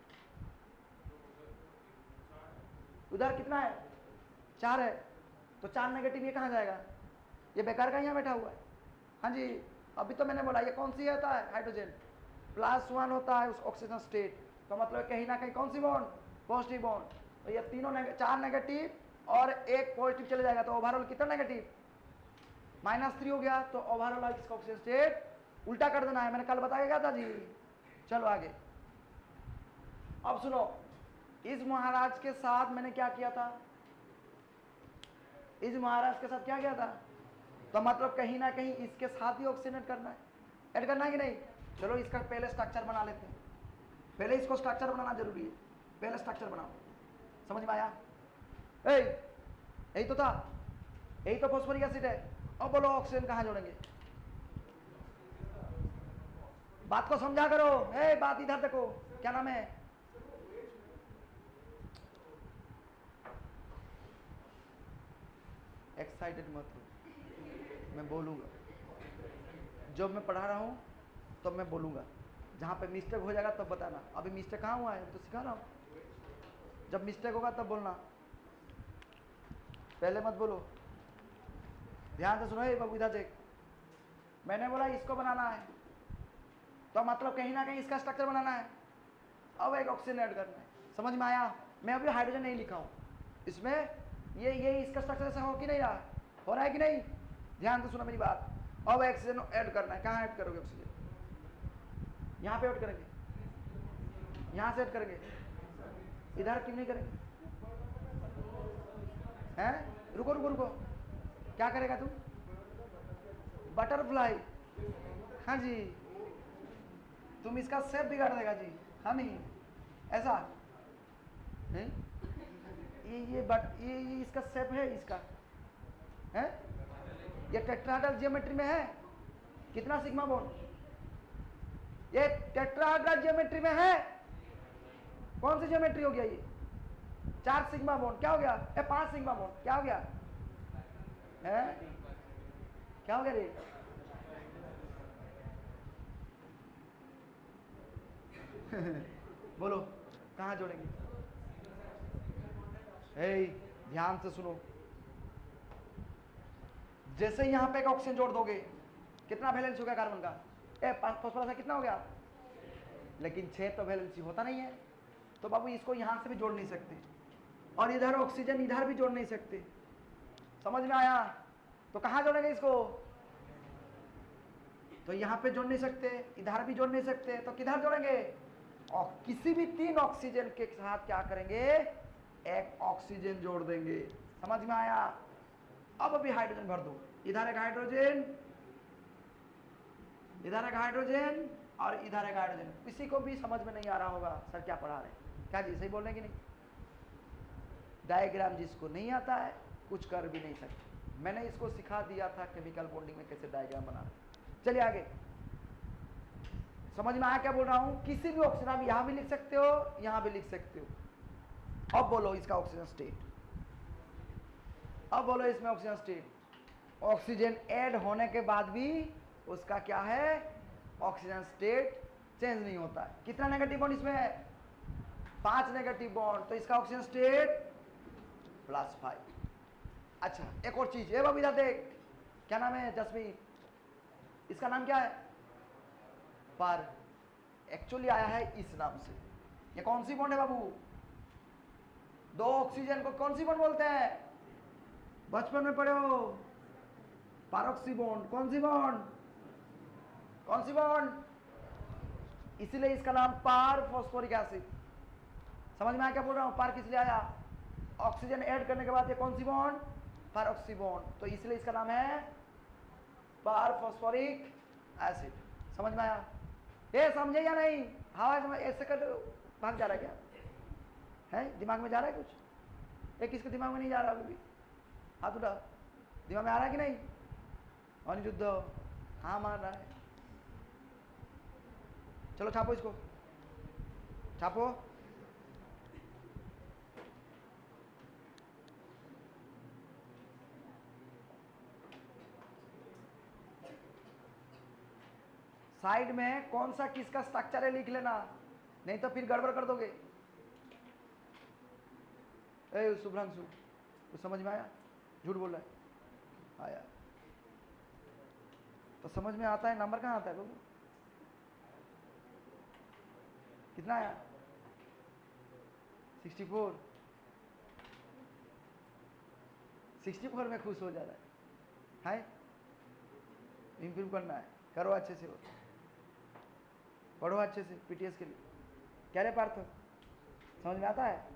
उधर कितना है, 4 है, तो 4 नेगेटिव ये कहाँ जाएगा, ये बेकार का यहाँ बैठा हुआ है। हाँ जी, अभी तो मैंने बोला ये कौन सी होता है, हाइड्रोजन, +1 होता है उस ऑक्सीजन स्टेट, तो मतलब कहीं ना कहीं कौन सी बॉन्ड, पॉजिटिव बॉन्ड, तो ये तीनों 4 नेगेटिव और 1 पॉजिटिव चले जाएगा, तो ओवरऑल कितना नेगेटिव, -3 हो गया, तो ओवरऑल इसका ऑक्सीजन स्टेट उल्टा कर देना है, मैंने कल बताया क्या था जी। चलो आगे, अब सुनो, इस महाराज के साथ मैंने क्या किया था, इस महाराज के साथ क्या गया था? तो मतलब कहीं ना कहीं इसके साथ ही ऑक्सीजन ऐड करना है, ऐड करना है कि नहीं? चलो इसका पहले स्ट्रक्चर बना लेते हैं, पहले इसको स्ट्रक्चर बनाना जरूरी है, पहले स्ट्रक्चर बनाओ। समझ में आया? यही तो था, यही तो फॉस्फोरिक एसिड है। अब बोलो ऑक्सीजन कहाँ जोड़ेंगे? बात को समझा करो। बात इधर देखो, क्या नाम है? एक्साइटेड मत हो, मैं बोलूंगा। जब मैं पढ़ा रहा हूं तब मैं बोलूंगा, जहां पे मिस्टेक हो जाएगा तब बताना। अभी मिस्टेक कहाँ हुआ है? मैं तो सिखा रहा हूं। जब मिस्टेक होगा तब बोलना, पहले मत बोलो। ध्यान से सुनो। बाबू इधर देख, मैंने बोला इसको बनाना है, तो मतलब कहीं ना कहीं इसका स्ट्रक्चर बनाना है। अब एक ऑक्सीजन ऐड करना है। समझ में आया? मैं अभी हाइड्रोजन नहीं लिखा हूं इसमें, ये इसका स्ट्रक्चर ऐसा हो कि नहीं रहा? हो रहा है कि नहीं? ध्यान से सुनो मेरी बात। अब ऑक्सीजन ऐड करना है। कहाँ ऐड करोगे ऑक्सीजन? यहाँ पे ऐड करेंगे, यहाँ से ऐड करेंगे, इधर क्यों नहीं करेंगे? हैं? रुको रुको रुको, क्या करेगा तू? बटरफ्लाई? हाँ जी, तुम इसका शेप बिगाड़ देगा जी। हाँ नहीं ऐसा नहीं, ये इसका शेप है, इसका है, ये टेट्राहेड्रल जियोमेट्री में है। कितना सिग्मा बॉन्ड? ये टेट्राहेड्रल जियोमेट्री में है। कौन सी जियोमेट्री हो गया ये? 4 सिग्मा बॉन्ड। क्या हो गया? 5 सिग्मा बॉन्ड। क्या हो गया? है क्या हो गया रे? बोलो कहाँ जोड़ेंगे? ध्यान से सुनो। जैसे यहां पे एक ऑक्सीजन जोड़ दोगे, कितना वैलेंसी हो गया कार्बन का? फॉस्फोरस का कितना हो गया? लेकिन 6 तो वैलेंसी होता नहीं है, तो बाबू इसको यहां से भी जोड़ नहीं सकते, और इधर ऑक्सीजन इधर भी जोड़ नहीं सकते। समझ में आया? तो कहां जोड़ेंगे इसको? तो यहां पे जोड़ नहीं सकते, इधर भी जोड़ नहीं सकते, तो किधर जोड़ेंगे? और किसी भी 3 ऑक्सीजन के साथ क्या करेंगे? एक ऑक्सीजन जोड़ देंगे। समझ में आया? अब अभी हाइड्रोजन भर दो। इधर एक हाइड्रोजन, इधर एक हाइड्रोजन, और इधर एक हाइड्रोजन। किसी को भी समझ में नहीं आ रहा होगा सर क्या पढ़ा रहे हैं? क्या जी सही बोल रहे हैं कि नहीं? डायग्राम जिसको नहीं आता है कुछ कर भी नहीं सकते। मैंने इसको सिखा दिया था केमिकल बॉन्डिंग में कैसे डायग्राम बनाना। चलिए आगे, समझ में आया क्या बोल रहा हूं? किसी भी ऑक्सीजन आप यहां भी लिख सकते हो, यहां भी लिख सकते हो। अब बोलो इसका ऑक्सीजन स्टेट। अब बोलो इसमें ऑक्सीजन स्टेट। ऑक्सीजन ऐड होने के बाद भी उसका क्या है? ऑक्सीजन स्टेट चेंज नहीं होता है। कितना नेगेटिव बॉन्ड इसमें है? 5 नेगेटिव बॉन्ड, तो इसका ऑक्सीजन स्टेट +5। अच्छा एक और चीज, बाबू इधर देख, क्या नाम है? जसमीन। इसका नाम क्या है? पर एक्चुअली आया है इस नाम से। ये कौन सी बॉन्ड है बाबू? 2 ऑक्सीजन को कौन सी बॉन्ड बोलते हैं? बचपन में पढ़े हो, पारॉक्सी बॉन्ड। कौन सी बॉन्ड? कौन सी बॉन्ड? इसीलिए इसका नाम पार फॉस्फोरिक एसिड। समझ में आया क्या बोल रहा हूं? पार किस लिए आया? ऑक्सीजन ऐड करने के बाद ये कौन सी बॉन्ड? पारॉक्सी बॉन्ड, तो इसलिए इसका नाम है पार फॉस्फोरिक एसिड। समझ में आया? ये समझे या नहीं? हाँ ऐसे कर भाग जा रहा है क्या? है दिमाग में जा रहा है कुछ? एक किसके दिमाग में नहीं जा रहा अभी भी? हाथ उठा। दिमाग में आ रहा है कि नहीं? अनिरुद्ध हाँ मार रहा है। चलो छापो इसको, छापो। साइड में कौन सा किसका स्ट्रक्चर है लिख लेना, नहीं तो फिर गड़बड़ कर दोगे। शुभ्रांशु तो समझ में आया? झूठ बोल रहा है? आया तो समझ में आता है। नंबर कहाँ आता है बाबू? कितना आया? 64। 64 में खुश हो जा रहा है? इम्प्रूव करना है, करो अच्छे से, पढ़ो अच्छे से पीटीएस के लिए। क्या रे पार्थ, समझ में आता है?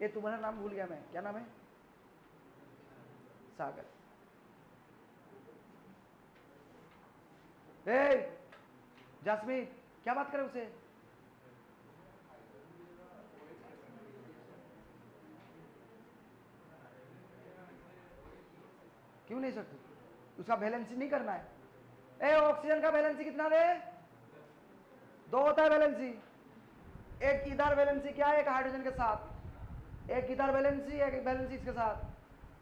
ये तुम्हारा नाम भूल गया मैं, क्या नाम है? सागर। ए जासमीन क्या बात करे उसे? क्यों नहीं सकती? उसका वैलेंसी नहीं करना है। ए ऑक्सीजन का वैलेंसी कितना रे? 2 होता है वैलेंसी। एक इधर वैलेंसी क्या है, एक हाइड्रोजन के साथ, एक इधर वैलेंसी, एक वैलेंसी इसके साथ,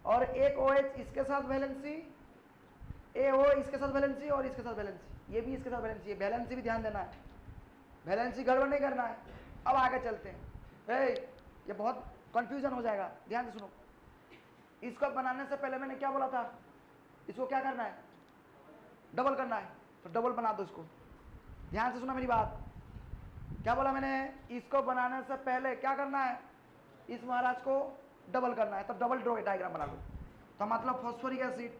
और एक OH इसके साथ वैलेंसी, AO इसके साथ वैलेंसी, और इसके साथ वैलेंसी, ये भी इसके साथ वैलेंसी है। वैलेंसी भी ध्यान देना है, वैलेंसी गड़बड़ नहीं करना है। अब आगे चलते हैं। ये बहुत कंफ्यूजन हो जाएगा, ध्यान से सुनो। इसको बनाने से पहले मैंने क्या बोला था? इसको क्या करना है? डबल करना है। तो डबल बना दो इसको। ध्यान से सुना मेरी बात। क्या बोला मैंने? इसको बनाने से पहले क्या करना है? इस महाराज को डबल करना है। तो डबल ड्रॉ डायग्राम बना लो। तो मतलब फॉस्फोरिक एसिड,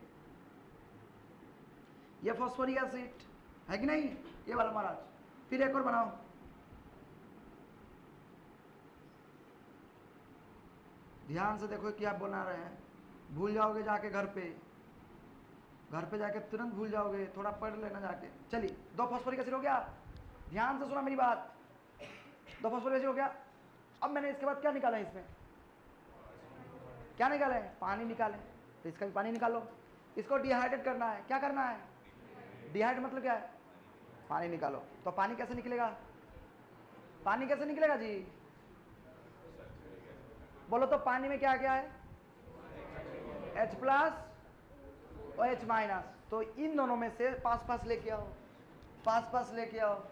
ये फॉस्फोरिक एसिड है कि नहीं, ये वाला महाराज। फिर एक और बनाओ। ध्यान से देखो क्या बना रहे हैं, भूल जाओगे जाके घर पे जाके तुरंत भूल जाओगे, थोड़ा पढ़ लेना जाके। चलिए 2 फॉस्फोरिक एसिड हो गया। ध्यान से सुना मेरी बात, 2 फॉस्फोरिक एसिड हो गया। अब मैंने इसके बाद क्या निकाला है? इसमें क्या निकाले? पानी निकाले। तो इसका भी पानी निकालो। इसको डिहाइड्रेट करना है। क्या करना है? डिहाइड्रेट मतलब क्या है? पानी निकालो। तो पानी कैसे निकलेगा? पानी कैसे निकलेगा जी? बोलो तो पानी में क्या क्या है? H+ और H-। तो इन दोनों में से पास लेके आओ, पास लेके आओ।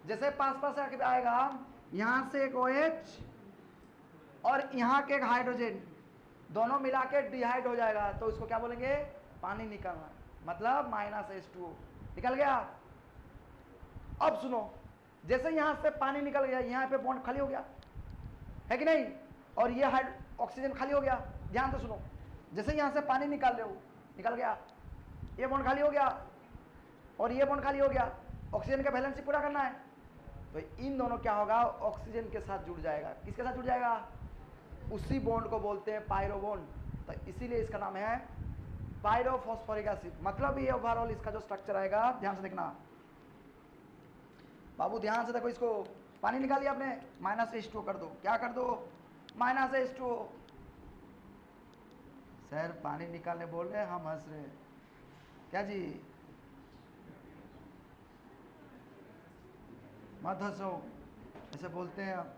जैसे पास आएगा, यहां से एक OH और यहां के एक हाइड्रोजन, दोनों मिला के डिहाइड हो जाएगा। तो इसको क्या बोलेंगे? पानी निकलना, मतलब -H2O निकल गया। अब सुनो, जैसे यहां से पानी निकल गया, यहां पे बॉन्ड खाली हो गया, है कि नहीं? और ये ऑक्सीजन खाली हो गया। ध्यान से सुनो, जैसे यहां से पानी निकाल रहे हो, निकल गया, ये बॉन्ड खाली हो गया और ये बॉन्ड खाली हो गया। ऑक्सीजन का बैलेंस पूरा करना है। तो इन दोनों क्या होगा? ऑक्सीजन के साथ जुड़ जाएगा। किसके साथ जुड़ जाएगा? उसी बॉन्ड को बोलते हैं पायरो बॉन्ड। तो इसीलिए इसका नाम है पायरोफॉस्फोरिक एसिड। मतलब ये ओवरऑल इसका जो स्ट्रक्चर आएगा, ध्यान से देखना बाबू, ध्यान से देखो। इसको पानी निकाल दिया आपने, -H2O कर दो। क्या कर दो? -H2O। सर पानी निकालने बोल रहे हैं, हम हंस रहे हैं क्या जी? मत हंसो, ऐसे बोलते हैं आप।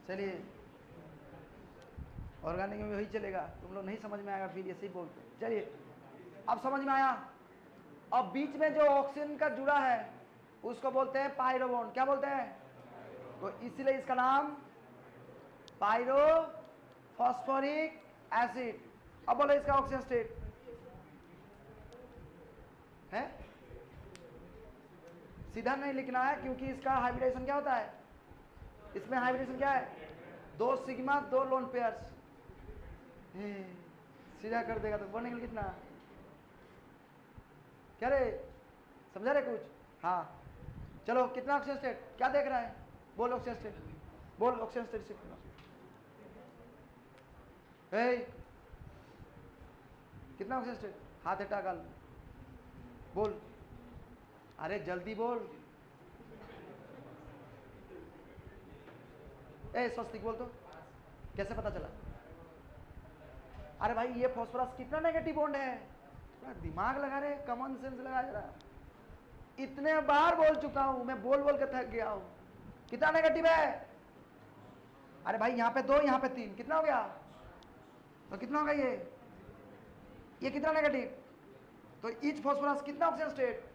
चलिए, ऑर्गेनिक में वही चलेगा, तुम लोग नहीं समझ में आएगा फिर ऐसे ही बोलते हैं। चलिए, अब समझ में आया। अब बीच में जो ऑक्सीजन का जुड़ा है उसको बोलते हैं पायरो बॉन्ड। क्या बोलते हैं? तो इसलिए इसका नाम पायरोफॉस्फोरिक एसिड। अब बोलो इसका ऑक्सीजन स्टेट है, सीधा नहीं लिखना है, क्योंकि इसका हाइब्रिडेशन क्या होता है? इसमें हाइब्रिडेशन क्या है? 2 सिग्मा 2 लोन पेयर्स। सीधा कर देगा तो बनेगा कितना? क्या रे, समझा रे कुछ? हाँ चलो, कितना ऑक्सीजन स्टेट? क्या देख रहा है? बोल ऑक्सीजन स्टेट, बोल ऑक्सीजन स्टेट से कितना ऑक्सीजन स्टेट? हाथ हटा गाल, बोल, अरे जल्दी बोल। स्वस्तिक बोल तो, कैसे पता चला? अरे भाई ये फॉस्फोरस कितना नेगेटिव बॉन्ड है, थोड़ा दिमाग लगा रहे, कॉमन सेंस लगा जरा। इतने बार बोल चुका हूं मैं, बोल बोल के थक गया हूं। कितना नेगेटिव है? अरे भाई यहाँ पे 2, यहाँ पे 3, कितना हो गया? तो कितना होगा ये कितना नेगेटिव? तो ईच फॉस्फोरस कितना ऑक्सीजन स्टेट?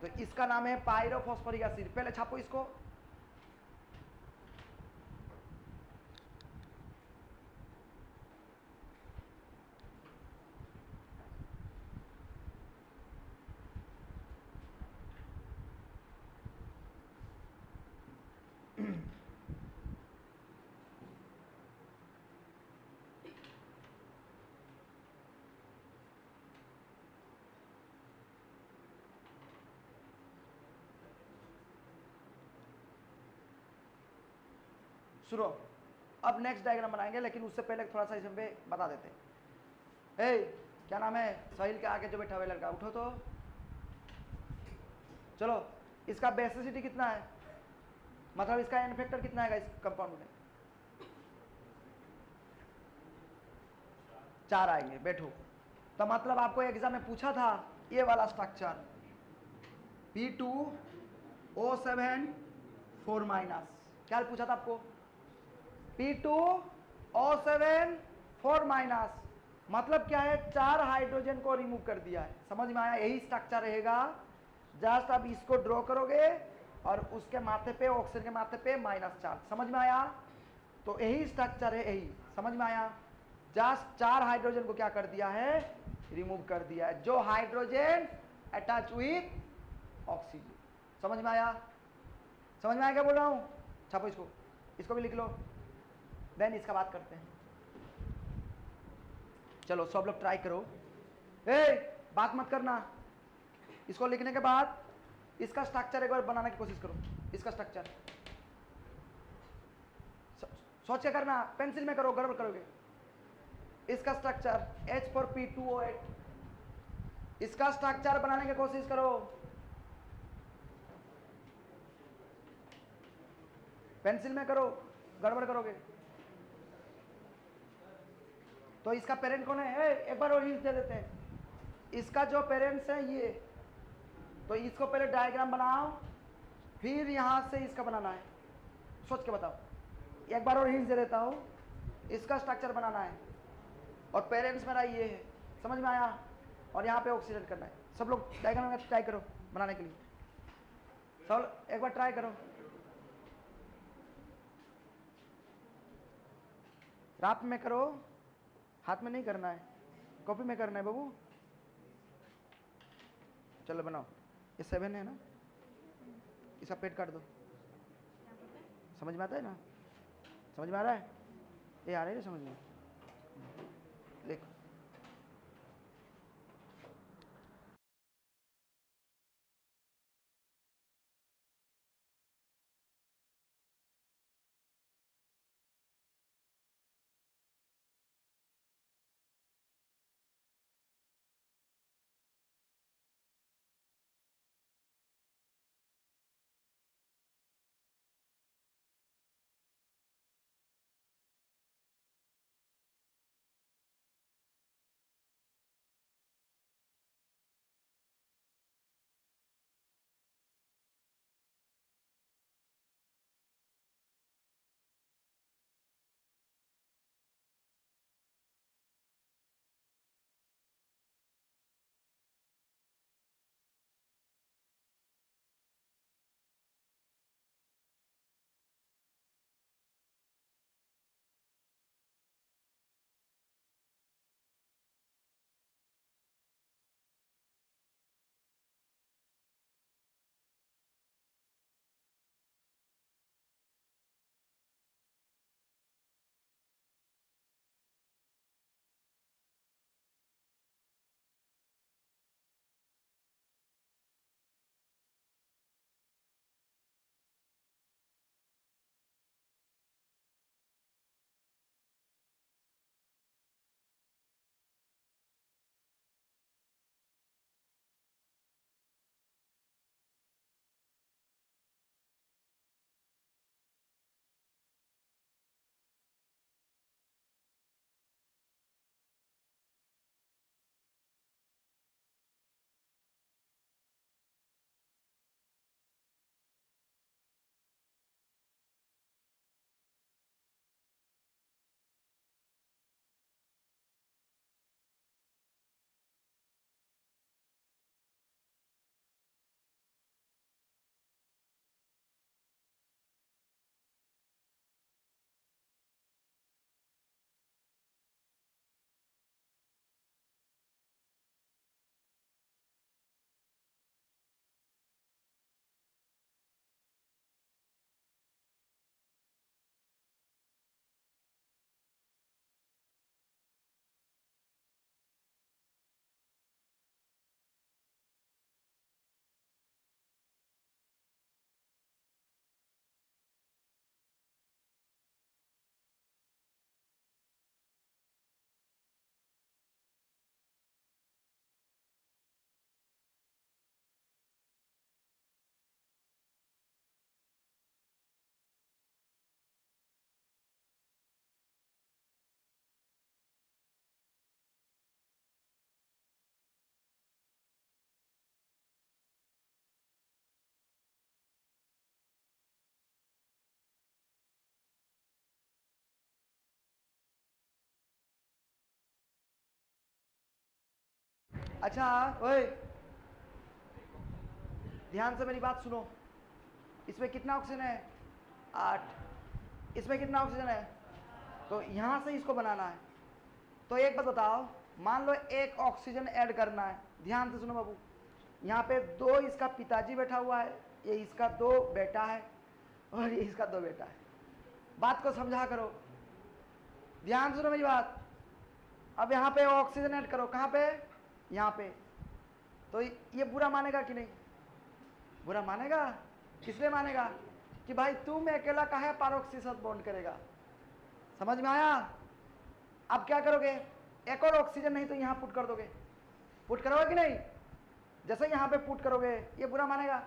तो इसका नाम है पायरोफॉस्फोरिक एसिड। पहले छापो इसको। सुनो, अब नेक्स्ट डायग्राम बनाएंगे, लेकिन उससे पहले थोड़ा सा इसमें बता देते हैं। ए क्या नाम है, साहिल के आगे जो बैठा हुआ लड़का, उठो तो। चलो इसका बेसिसिटी कितना है, मतलब इसका एन फैक्टर कितना है इस कंपाउंड में? 4 आएंगे। बैठो। तो मतलब आपको एग्जाम में पूछा था ये वाला स्ट्रक्चर P2O7 4 माइनस, क्या पूछा था आपको? P2O7 4 माइनस मतलब क्या है, 4 हाइड्रोजन को रिमूव कर दिया है। समझ में आया? यही स्ट्रक्चर रहेगा। जस्ट अब इसको ड्रॉ करोगे और उसके माथे पे, ऑक्सीजन के माथे पे -4। समझ में आया? तो यही स्ट्रक्चर है, यही। समझ में आया? जस्ट 4 हाइड्रोजन को क्या कर दिया है, रिमूव कर दिया है, जो हाइड्रोजन अटैच विथ ऑक्सीजन। समझ में आया? समझ में आया क्या बोल रहा हूं? छापो इसको, इसको भी लिख लो, देन इसका बात करते हैं। चलो सब लोग ट्राई करो। बात मत करना। इसको लिखने के बाद इसका स्ट्रक्चर एक बार बनाने की कोशिश करो। इसका स्ट्रक्चर सोच के करना, पेंसिल में करो, गड़बड़ करोगे। इसका स्ट्रक्चर H4P2O8, इसका स्ट्रक्चर बनाने की कोशिश करो। पेंसिल में करो, गड़बड़ करोगे। तो इसका पेरेंट कौन है? एक बार और हिंट दे देते हैं। इसका जो पेरेंट्स है ये, तो इसको पहले डायग्राम बनाओ, फिर यहां से इसका बनाना है। सोच के बताओ। एक बार और हिंट दे देता हूं, इसका स्ट्रक्चर बनाना है और पेरेंट्स मेरा ये है। समझ में आया? और यहाँ पे ऑक्सीजन करना है। सब लोग डायग्राम में ट्राई करो बनाने के लिए। सब एक बार ट्राई करो। रात में करो, हाथ में नहीं करना है, कॉपी में करना है बाबू। चलो बनाओ। ये 7 है ना, इसका पेट काट दो। समझ में आता है ना? समझ में आ रहा है? ये आ रहा है ना समझ में? लिख। अच्छा ओए, ध्यान से मेरी बात सुनो। इसमें कितना ऑक्सीजन है? 8। इसमें कितना ऑक्सीजन है? तो यहां से इसको बनाना है। तो एक बात बताओ, मान लो एक ऑक्सीजन ऐड करना है। ध्यान से सुनो बाबू, यहाँ पे 2 इसका पिताजी बैठा हुआ है, ये इसका 2 बेटा है और ये इसका 2 बेटा है। बात को समझा करो, ध्यान सुनो मेरी बात। अब यहाँ पे ऑक्सीजन ऐड करो, कहाँ पे? यहाँ पे। तो ये बुरा मानेगा कि नहीं? बुरा मानेगा। किसलिए मानेगा? कि भाई तुम अकेला काहे पैरोक्सी साथ बॉन्ड करेगा। समझ में आया? अब क्या करोगे? एक और ऑक्सीजन नहीं तो यहाँ पुट कर दोगे। पुट करोगे कि नहीं? जैसे यहाँ पे पुट करोगे ये बुरा मानेगा।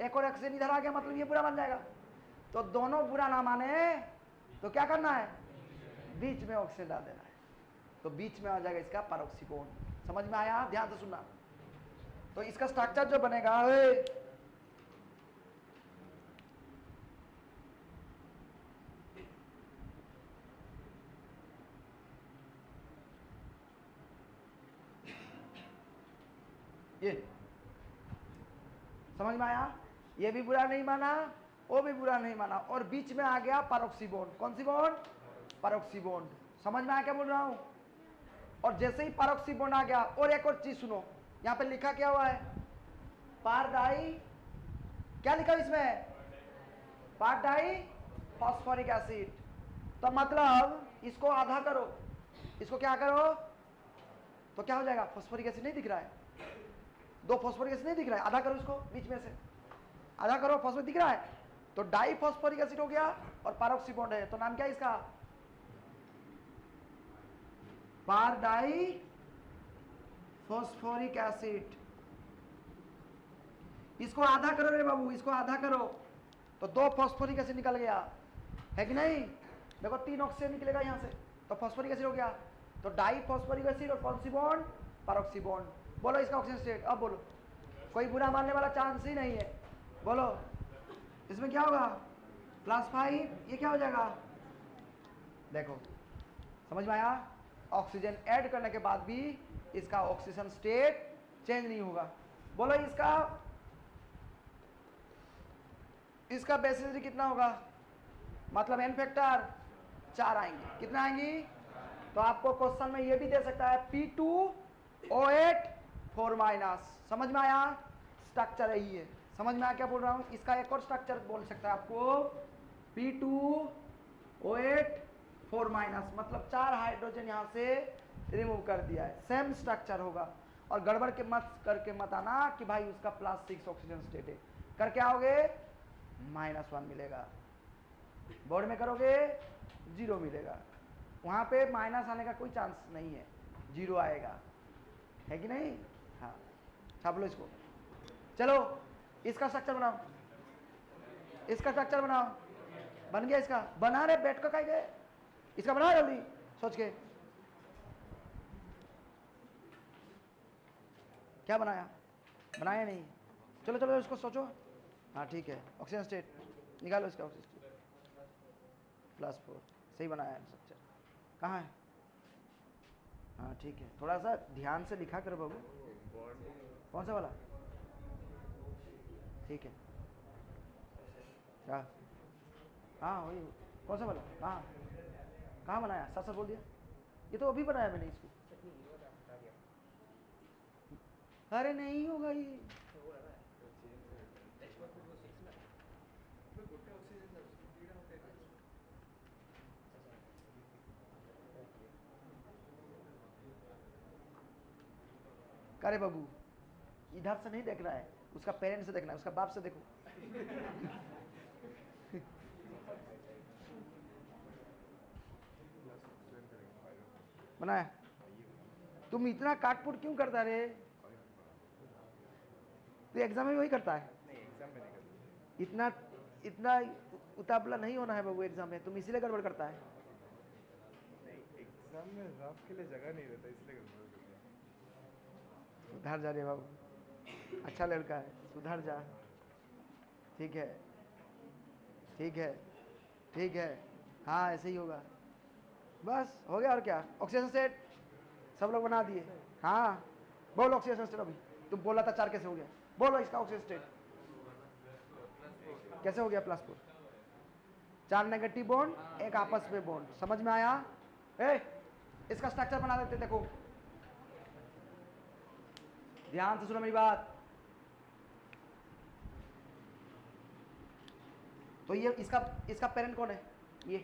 एक और ऑक्सीजन इधर आ गया मतलब ये बुरा मान जाएगा। तो दोनों बुरा ना माने तो क्या करना है? बीच में ऑक्सीजन डाल देना है, तो बीच में आ जाएगा इसका पैरोक्सी बॉन्ड। समझ में आया? ध्यान से सुनना। तो इसका स्ट्रक्चर जो बनेगा, ये समझ में आया? ये भी बुरा नहीं माना, वो भी बुरा नहीं माना, और बीच में आ गया पैरोक्सी बॉन्ड। कौन सी बॉन्ड? पैरोक्सी बॉन्ड। समझ में आया क्या बोल रहा हूं? और जैसे ही पैरोक्सी बॉन्ड आ गया, और एक और चीज सुनो, यहां पे लिखा क्या हुआ है? पार डाई, क्या लिखा इसमें? पार डाई फॉस्फोरिक एसिड। तो मतलब इसको आधा करो, इसको क्या करो, तो क्या हो जाएगा? फॉस्फोरिक एसिड नहीं दिख रहा है? 2 फॉस्फोरिक एसिड नहीं दिख रहा है? आधा करो इसको, बीच में से आधा करो, फॉस्फोरिक दिख रहा है, तो डाई फॉस्फोरिक एसिड हो गया और पैरोक्सी बॉन्ड है, तो नाम क्या है इसका? पार डाई फॉस्फोरिक एसिड। इसको आधा करो रे बाबू, इसको आधा करो, तो 2 फॉस्फोरिक एसिड निकल गया, है कि नहीं? देखो 3 ऑक्सीजन निकलेगा यहां से, तो फॉस्फोरिक एसिड हो गया। तो डाई फॉस्फोरिक एसिड और कौन सी बॉन्ड? पैरोक्सी बॉन्ड। बोलो इसका ऑक्सीजन स्टेट, अब बोलो। कोई बुरा मानने वाला चांस ही नहीं है। बोलो इसमें क्या होगा? +5। ये क्या हो जाएगा? देखो समझ में आया? ऑक्सीजन ऐड करने के बाद भी इसका ऑक्सीजन स्टेट चेंज नहीं होगा। बोलो इसका बेसिसिटी कितना होगा? मतलब एन फैक्टर 4 आएंगे। कितना आएंगी? तो आपको क्वेश्चन में ये भी दे सकता है P2O8 4-। समझ में आया? स्ट्रक्चर यही है। समझ में आया क्या बोल रहा हूं? इसका एक और स्ट्रक्चर बोल सकता है आपको, P2O8 4-, मतलब 4 हाइड्रोजन यहां से रिमूव कर दिया है। सेम स्ट्रक्चर होगा। और गड़बड़ के मत आना कि भाई उसका +6 ऑक्सीजन स्टेट है। करके आओगे -1 मिलेगा, बोर्ड में करोगे 0 मिलेगा। वहां पे माइनस आने का कोई चांस नहीं है, 0 आएगा, है कि नहीं? हाँ, छाप लो इसको। चलो इसका स्ट्रक्चर बनाओ, इसका स्ट्रक्चर बनाओ। बन गया? इसका बना रहे, बैठ कर खाएंगे। इसका बनाओ जल्दी सोच के। क्या बनाया? बनाया नहीं? चलो चलो इसको सोचो। हाँ ठीक है, ऑक्सीजन स्टेट निकालो इसका। ऑक्सीजन स्टेट +4 सही बनाया है स्ट्रक्चर। कहाँ है? हाँ ठीक है, थोड़ा सा ध्यान से लिखा करो बाबू। कौन सा वाला? ठीक है, क्या? हाँ वही। कौन सा वाला? कहाँ कहाँ बनाया? साथ बोल दिया। ये तो अभी बनाया मैंने इसको। अरे नहीं होगा ये। अरे बाबू इधर से नहीं देख रहा है, उसका पेरेंट से देखना है, उसका बाप से देखो। बनाया? तुम इतना काटपुट क्यों करता रे? तो एग्जाम में वही करता है? नहीं, एग्जाम में नहीं करता। इतना उतावला नहीं होना है बाबू एग्जाम में, तुम इसीलिए गड़बड़ करता है। नहीं, एग्जाम में रफ के लिए जगह नहीं रहता, इसलिए गड़बड़ करता है। सुधर जा रे बाबू, अच्छा लड़का है, सुधर जा। ठीक है ठीक है ठीक है, हाँ ऐसे ही होगा। बस हो गया, और क्या? ऑक्सीजन सेट सब लोग बना दिए? हाँ बोलो ऑक्सीडेशन स्टेट अभी, तुम बोला था 4 कैसे हो गया, बोलो इसका ऑक्सीडेशन स्टेट कैसे हो गया +4? 4 नेगेटिव बॉन्ड, एक आपस में बॉन्ड, समझ में आया? इसका स्ट्रक्चर बना देते, देखो ध्यान से सुनो मेरी बात। तो ये इसका पेरेंट कौन है? ये,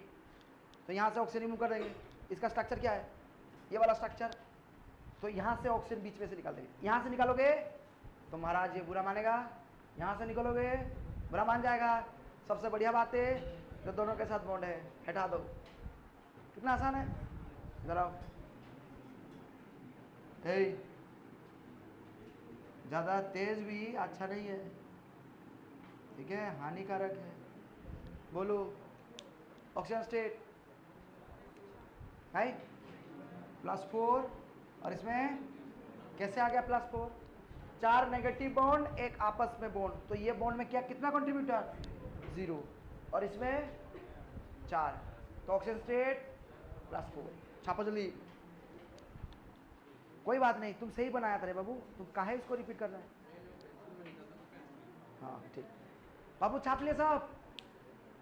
तो यहां से ऑक्सीजन रिमूव कर देंगे। इसका स्ट्रक्चर क्या है? ये वाला स्ट्रक्चर। तो यहां से ऑक्सीजन बीच में से निकाल देंगे। यहां से निकालोगे तो महाराज ये बुरा मानेगा, यहां से निकालोगे बुरा मान जाएगा। सबसे बढ़िया बात है जो दोनों के साथ बॉन्ड है, हटा दो। कितना आसान है, इधर आओ। ज्यादा तेज भी अच्छा नहीं है, ठीक है, हानिकारक है। बोलो ऑक्सीजन स्टेट है +4, और इसमें कैसे आ गया +4? 4 नेगेटिव बॉन्ड, एक आपस में बॉन्ड, तो ये बॉन्ड में क्या कितना कंट्रीब्यूटर? 0, और इसमें 4, तो ऑक्सीजन स्टेट +4। छापो जल्दी। कोई बात नहीं, तुम सही बनाया था रे बाबू, तुम काहे इसको रिपीट कर रहे हैं? हाँ ठीक, बाबू छाप लिया साहब।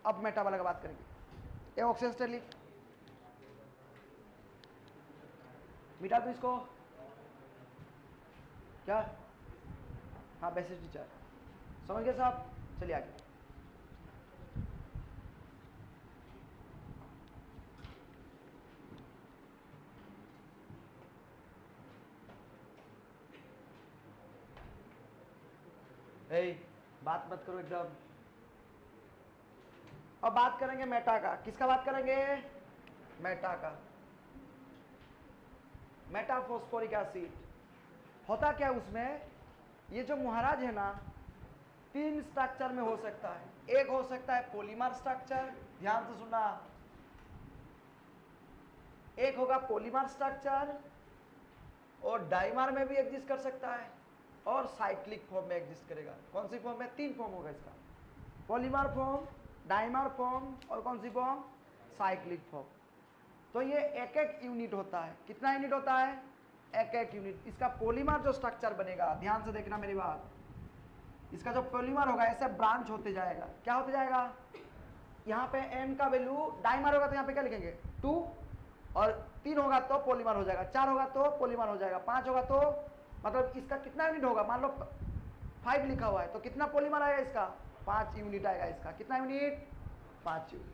अब मेटा वाला का बात करेंगे। ये ऑक्सीजन स्टेट लिख, मिटा दो इसको। क्या? हाँ बेसिक टीचर, समझ गए साहब? चलिए आगे। बात मत करो एकदम। अब बात करेंगे मेटा का। किसका बात करेंगे? मेटा का। मेटा फॉस्फोरिक एसिड होता क्या है उसमें? ये जो महाराज है ना, 3 स्ट्रक्चर में हो सकता है। एक हो सकता है पॉलीमर स्ट्रक्चर, ध्यान से सुनना, एक होगा पॉलीमर स्ट्रक्चर, और डाइमर में भी एग्जिस्ट कर सकता है, और साइक्लिक फॉर्म में एग्जिस्ट करेगा। कौन सी फॉर्म में? 3 फॉर्म होगा इसका, पॉलीमर फॉर्म, डाइमर फॉर्म, और कौन सी फॉर्म? Cyclic form. तो ये एक एक यूनिट होता है। कितना यूनिट होता है? एक एक यूनिट। इसका पॉलीमर जो स्ट्रक्चर बनेगा, ध्यान से देखना मेरी बात, इसका जो पॉलीमर होगा ऐसे ब्रांच होते जाएगा। क्या होते जाएगा? यहाँ पे n का वैल्यू, डाइमर होगा तो यहाँ पे क्या लिखेंगे? 2, और 3 होगा तो पॉलीमर हो जाएगा, 4 होगा तो पॉलीमर हो जाएगा, 5 होगा तो, मतलब इसका कितना यूनिट होगा? मान लो 5 लिखा हुआ है तो कितना पॉलीमर आएगा इसका? 5 यूनिट आएगा इसका। कितना यूनिट? 5 यूनिट।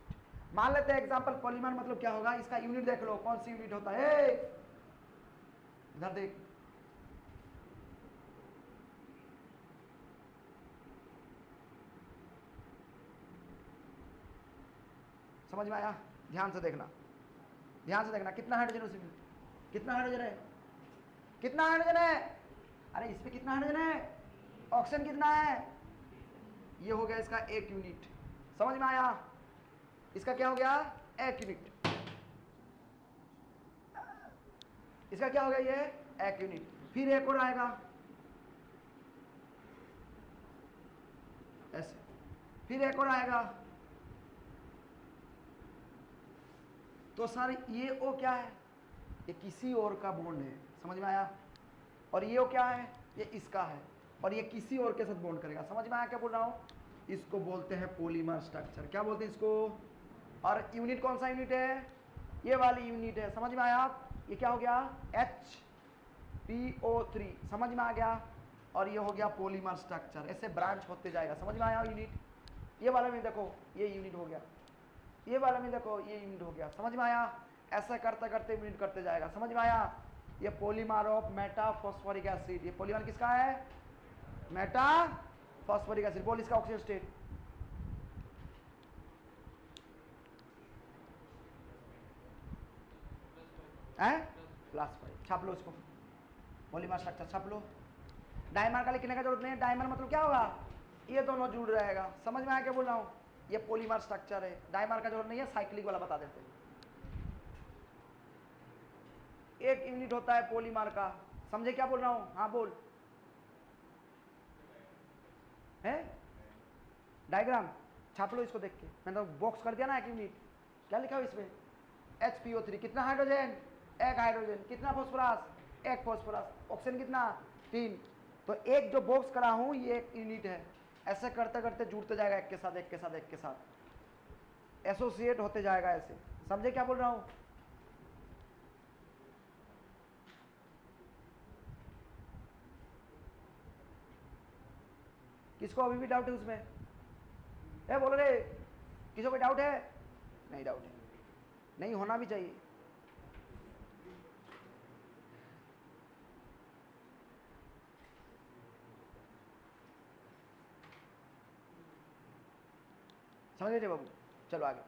मान लेते हैं एग्जांपल, पॉलीमर मतलब क्या होगा, इसका यूनिट देख लो, कौन सी यूनिट होता है? इधर देख, समझ में आया? ध्यान से देखना, ध्यान से देखना। कितना हाइड्रोजन उसमें? कितना हाइड्रोजन है? कितना हाइड्रोजन है? अरे इसमें कितना हाइड्रोजन है? ऑक्सीजन कितना है? ये हो गया इसका 1 यूनिट। समझ में आया? इसका क्या हो गया? 1 यूनिट। इसका क्या हो गया? ये 1 यूनिट। फिर एक और आएगा ऐसे, फिर एक और आएगा। तो सर ये ओ क्या है? ये किसी और का बॉन्ड है। समझ में आया? और ये ओ क्या है? ये इसका है, और ये किसी और के साथ बॉन्ड करेगा। समझ में आया क्या बोल रहा हूँ? इसको बोलते हैं पॉलीमर स्ट्रक्चर। क्या बोलते हैं इसको? और यूनिट कौन सा यूनिट है? ये वाली यूनिट है। समझ में आया? ये क्या हो गया? HPO3। समझ में आ गया? और ये हो गया पॉलीमर स्ट्रक्चर। ऐसे ब्रांच होते जाएगा। समझ में आया? यूनिट ये वाला में देखो, ये यूनिट हो गया, ये वाला में देखो, ये यूनिट हो गया। समझ में आया? ऐसा करते करते यूनिट करते जाएगा। समझ में आया? ये polymer of Meta phosphoric acid. ये पॉलीमर किसका है? Meta phosphoric acid. बोल इसका ऑक्सीजन स्टेट। +5। छाप लो इसको, पॉलीमर स्ट्रक्चर छाप लो। डाइमर का लिखने का जरूरत नहीं है। डाइमर मतलब क्या होगा? ये दोनों जुड़ रहेगा। समझ में आया क्या बोल रहा हूँ? ये पॉलीमर स्ट्रक्चर है। डाइमर का जरूरत नहीं है, साइक्लिक वाला बता देते हैं। 1 यूनिट होता है पॉलीमर का। समझे क्या बोल रहा हूँ? हाँ बोल। है डायग्राम छाप लो इसको देख के। मैंने तो बॉक्स कर दिया ना 1 यूनिट। क्या लिखा हुआ इसमें? HPO3। कितना हाइड्रोजन? 1 हाइड्रोजन। कितना फॉस्फोरस? एक फॉस्फोरस, ऑक्सीजन कितना 3। तो एक जो बॉक्स करा हूं ये एक यूनिट है। ऐसे करते करते जुड़ते जाएगा एक के साथ एक के साथ एक के साथ, एसोसिएट होते जाएगा ऐसे। समझे क्या बोल रहा हूं? किसको अभी भी डाउट है उसमें? ए बोलो रे, किसी को डाउट है? नहीं डाउट है, नहीं होना भी चाहिए। समझ लीजिए बाबू, चलो आगे।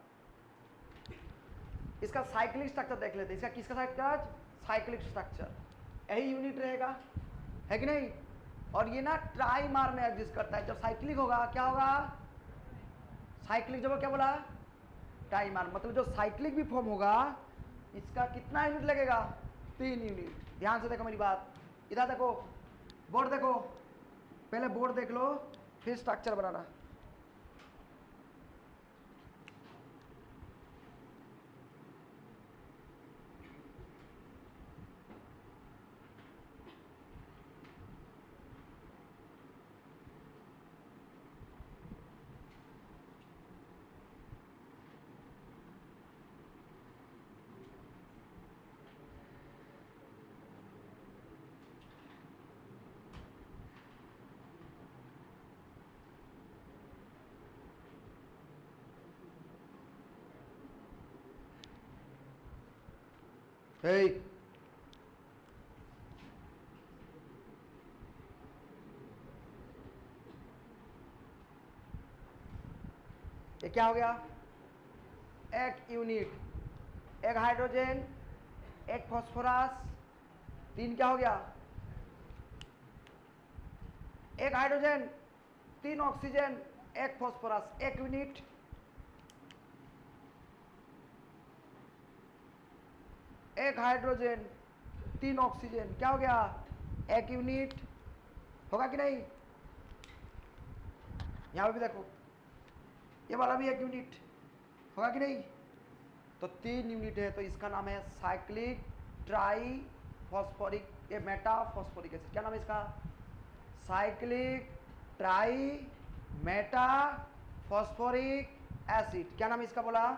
इसका साइक्लिक स्ट्रक्चर देख लेते हैं। इसका किसका स्ट्रक्चर? Cyclic structure. यही यूनिट रहेगा, है कि नहीं? और ये ना ट्राइमार में एग्जिस्ट करता है। जब साइक्लिक होगा क्या होगा? साइक्लिक जब क्या बोला? ट्राइमार। मतलब जो साइक्लिक भी फॉर्म होगा इसका कितना यूनिट लगेगा? 3 यूनिट। ध्यान से देखो मेरी बात, इधर देखो, बोर्ड देखो, पहले बोर्ड देख लो फिर स्ट्रक्चर बनाना। हे ये क्या हो गया? एक यूनिट, एक हाइड्रोजन, एक फॉस्फोरस, 3 क्या हो गया? एक हाइड्रोजन, 3 ऑक्सीजन, एक फॉस्फोरस, एक यूनिट। एक हाइड्रोजन, 3 ऑक्सीजन, क्या हो गया? एक यूनिट। होगा कि नहीं? यहां भी देखो, ये वाला भी एक यूनिट। होगा कि नहीं? तो 3 यूनिट है, तो इसका नाम है साइक्लिक ट्राई फॉस्फोरिक, ये मेटा फॉस्फोरिक एसिड। क्या नाम है इसका? Cyclic try Meta phosphoric acid. क्या नाम है इसका बोला?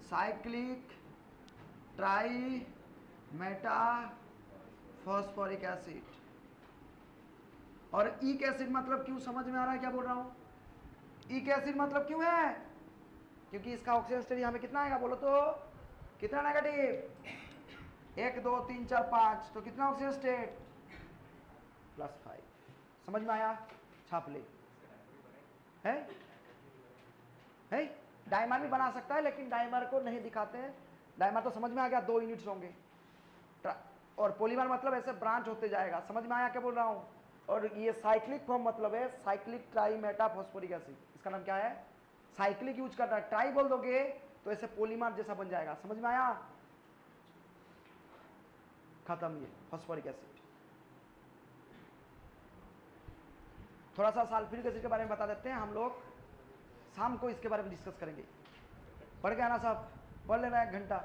Cyclic try Meta phosphoric acid. और ईक एसिड मतलब क्यों? समझ में आ रहा है क्या बोल रहा हूं? ईक एसिड मतलब क्यों है? क्योंकि इसका ऑक्सीजन स्टेट यहां पे कितना आएगा बोलो तो? कितना नेगेटिव? 1 2 3 4 5। तो कितना ऑक्सीजन स्टेट? +5। समझ में आया? छाप ले। है डायमर भी बना सकता है, लेकिन डायमर को नहीं दिखाते हैं। डायमर तो समझ में आ गया, 2 यूनिट्स होंगे। और पॉलीमर मतलब ऐसे ब्रांच होते जाएगा। समझ में आया क्या बोल रहा हूं? और ये साइक्लिक फॉर्म मतलब है cyclic try Meta phosphoric acid. इसका नाम क्या है? साइक्लिक यूज कर रहा है। ट्राई बोल दोगे तो ऐसे पॉलीमर जैसा बन जाएगा। समझ में आया? खत्म ये फॉस्फोरिक एसिड। थोड़ा सा सल्फ्यूरिक एसिड के बारे में बता देते हैं। हम लोग शाम को इसके बारे में डिस्कस करेंगे। पढ़ के आना साहब, पढ़ लेना 1 घंटा।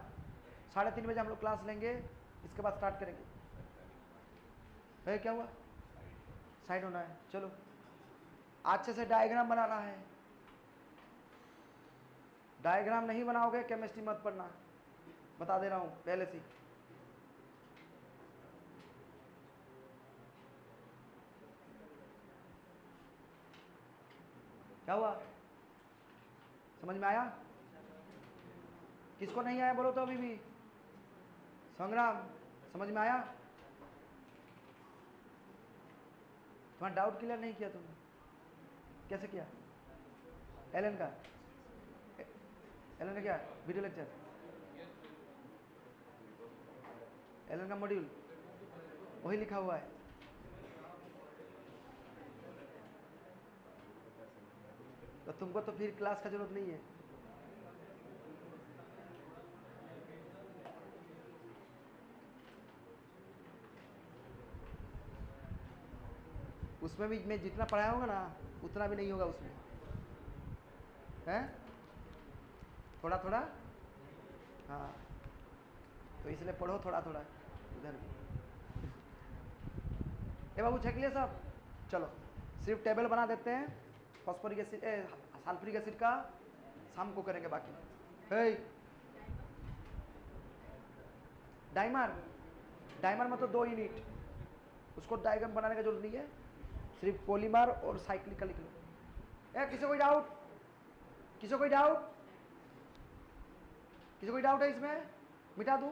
3:30 बजे हम लोग क्लास लेंगे, इसके बाद स्टार्ट करेंगे। क्या हुआ? साइड होना है। चलो अच्छे से डायग्राम बनाना है। डायग्राम नहीं बनाओगे केमिस्ट्री मत पढ़ना, बता दे रहा हूं पहले से। क्या हुआ? समझ में आया? किसको नहीं आया बोलो तो अभी भी। संग्राम, समझ में आया? तुम्हारा डाउट क्लियर नहीं किया तुमने? कैसे किया? एलन का क्या वीडियो लेक्चर? एलन का मॉड्यूल वही लिखा हुआ है। तो तुमको तो फिर क्लास का जरूरत नहीं है। उसमें भी मैं जितना पढ़ाया होगा ना उतना भी नहीं होगा उसमें, है थोड़ा थोड़ा। हाँ तो इसलिए पढ़ो थोड़ा थोड़ा उधर भी। ए बाबू छक लिए सब, चलो सिर्फ टेबल बना देते हैं फॉस्फोरिक एसिड सल्फ्यूरिक एसिड का, शाम को करेंगे बाकी। हे डाइमर, डाइमर में तो 2 यूनिट, उसको डायग्राम बनाने का जरूरत नहीं है, सिर्फ पॉलीमर और साइक्लिक का लिख लो। ए किसी कोई डाउट, किसी कोई डाउट, किसी कोई डाउट है इसमें, मिटा दूं?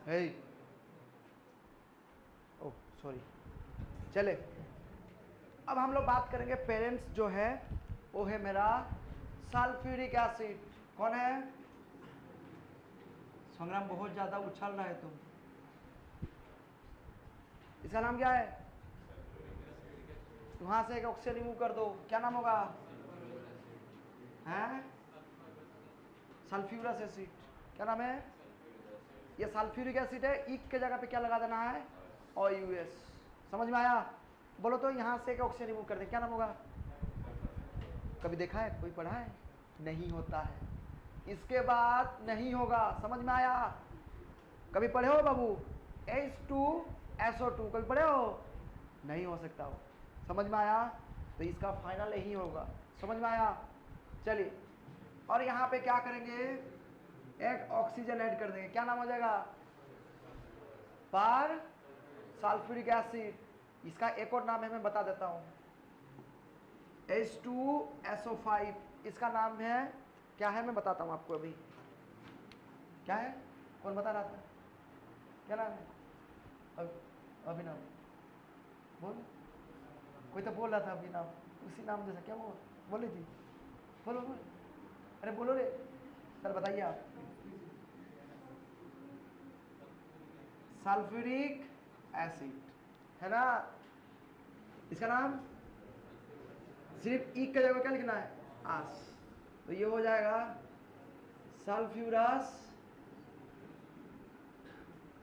हे ओह सॉरी, चले अब हम लोग बात करेंगे पेरेंट्स जो है वो है मेरा सल्फ्यूरिक एसिड। कौन है? संग्राम बहुत ज्यादा उछल रहा है तुम। इसका नाम क्या है? वहां से एक ऑक्सीजन रिमूव कर दो, क्या नाम होगा? हैं? Sulphurous acid. क्या नाम है? ये सल्फ्यूरिक एसिड है, इक के जगह पे क्या लगा देना है? OUS। समझ में आया? बोलो तो यहाँ से एक ऑक्सीजन रिमूव कर दे, क्या नाम होगा? कभी देखा है, कोई पढ़ा है? नहीं होता है, इसके बाद नहीं होगा। समझ में आया? कभी पढ़े हो बाबू? H2SO2 कभी पढ़े हो? नहीं हो सकता हो। समझ में आया? तो इसका फाइनल यही होगा। समझ में आया? चलिए, और यहाँ पे क्या करेंगे? एक ऑक्सीजन ऐड कर देंगे, क्या नाम हो जाएगा? पर सल्फ्यूरिक एसिड। इसका एक और नाम है, मैं बता देता हूँ, H2SO5। इसका नाम है क्या है, मैं बताता हूँ आपको अभी। क्या है? कौन बता रहा था? क्या नाम है? अभिनव। बोल, कोई तो बोल रहा था अभिनव, उसी नाम जैसा। क्या वो बोली थी? बोलो बोलो, अरे बोलो रे सर, बताइए आप। सल्फ्यूरिक एसिड है ना। इसका नाम सिर्फ ई के जगह क्या लिखना है? आस। तो ये हो जाएगा सल्फ्यूरस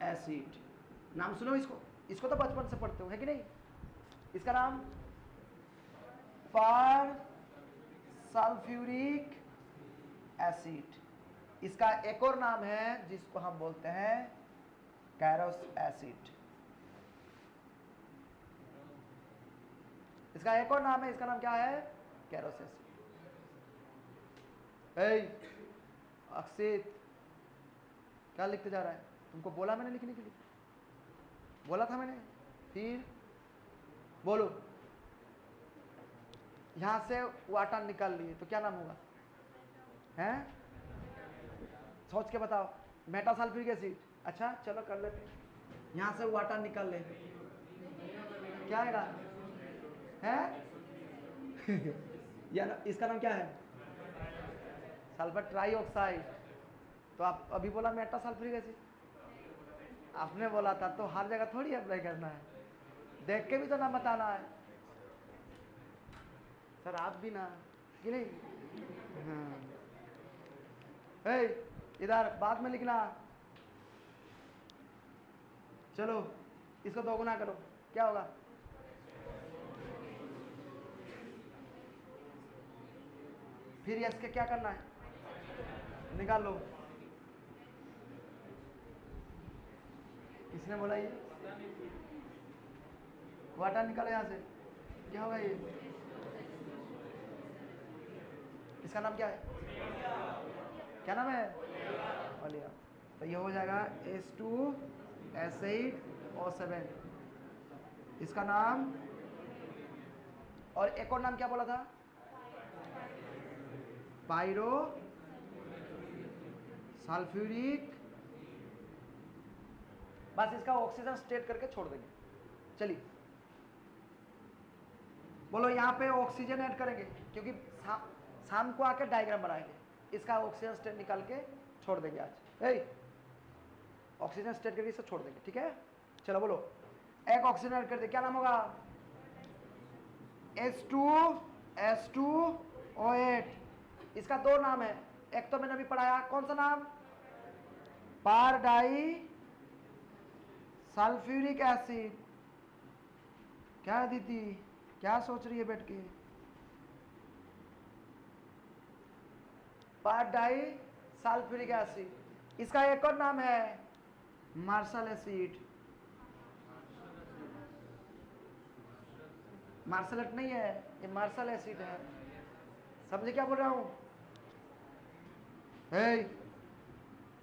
एसिड। नाम सुनो इसको, इसको तो बचपन से पढ़ते हो, है कि नहीं? इसका नाम पर सल्फ्यूरिक एसिड। इसका एक और नाम है जिसको हम बोलते हैं कैरोस एसिड। इसका एक और नाम है, इसका नाम क्या है? Carolus acid. अक्षित, क्या लिखते जा रहा है? तुमको बोला मैंने लिखने के लिए, बोला था मैंने, फिर बोलो। यहां से वाटर निकाल लिए तो क्या नाम होगा? हैं? सोच के बताओ। Meta sulphuric acid. अच्छा चलो कर लेते हैं, यहां से वाटर निकाल ले, क्या आएगा? है? इसका नाम क्या है? Sulphur trioxide. तो आप अभी बोला मेटा सल्फ्यूरिक एसिड, आपने बोला था, तो हर जगह थोड़ी अप्लाई करना है, देख के भी तो नाम बताना है सर, आप भी ना कि नहीं? हाँ। इधर बाद में लिखना। चलो इसको 2 गुना करो, क्या होगा? फिर इसके क्या करना है? निकाल लो। किसने बोला ये? वाटर निकालो यहाँ से, क्या होगा ये? इसका नाम क्या है? क्या नाम है? ओलिया। तो ये हो जाएगा H2SO7। इसका नाम, और एक और नाम क्या बोला था? Pyro sulphuric. बस इसका ऑक्सीजन स्टेट करके छोड़ देंगे। चलिए बोलो, यहाँ पे ऑक्सीजन ऐड करेंगे क्योंकि शाम को आके डायग्राम बनाएंगे, इसका ऑक्सीजन स्टेट निकाल के छोड़ देंगे आज। ऑक्सीजन स्टेट करके इसे छोड़ देंगे, ठीक है। चलो बोलो, एक ऑक्सीजन ऐड कर दे, क्या नाम होगा? H2SO8। इसका दो नाम है, एक तो मैंने अभी पढ़ाया, कौन सा नाम? पार डाई सल्फ्यूरिक एसिड। क्या दीदी, क्या सोच रही है बैठ के? पार डाई सल्फ्यूरिक एसिड। इसका एक और नाम है मार्शल एसिड। मार्शलेट नहीं है, ये मार्शल एसिड है। समझे क्या बोल रहा हूं?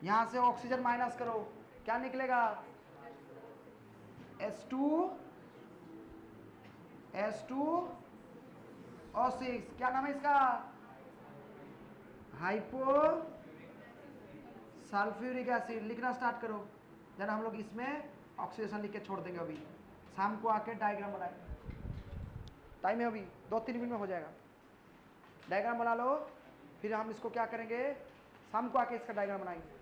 यहां से ऑक्सीजन माइनस करो, क्या निकलेगा? H2SO6। क्या नाम है इसका? Hypo sulphuric acid. लिखना स्टार्ट करो, जरा हम लोग इसमें ऑक्सीडेशन लिख के छोड़ देंगे। अभी शाम को आके डायग्राम बनाएंगे, टाइम है अभी 2-3 मिनट में हो जाएगा। डायग्राम बना लो, फिर हम इसको क्या करेंगे, शाम को आके इसका डायग्राम बनाएंगे।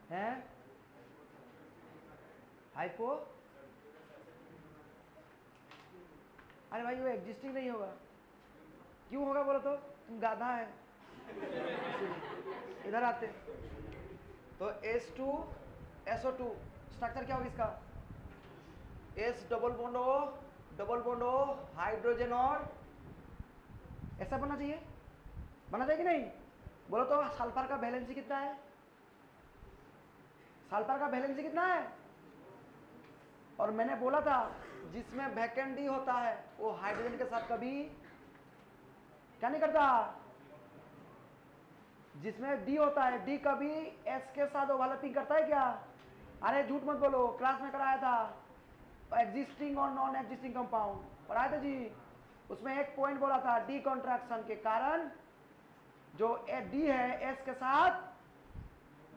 हैं हाइपो, अरे भाई वो एग्जिस्टिंग नहीं होगा। क्यों होगा बोलो तो? तुम गाधा है। इधर आते तो H2SO2 स्ट्रक्चर क्या होगा इसका? S double bond O hydrogen, और ऐसा बनना चाहिए, बनना चाहिए कि नहीं? बोलो तो सल्फर का वैलेंसी कितना है? सल्फर का वैलेंसी कितना है? और मैंने बोला था जिसमें वैकेंट डी होता है वो हाइड्रोजन के साथ कभी क्या नहीं करता। जिसमें डी होता है, डी कभी एस के साथ ओवरलैपिंग करता है क्या? अरे झूठ मत बोलो, क्लास में कराया था एग्जिस्टिंग और नॉन एग्जिस्टिंग कंपाउंड पढ़ाए थे जी। उसमें एक पॉइंट बोला था, डी कॉन्ट्रैक्शन के कारण जो डी है एस के साथ,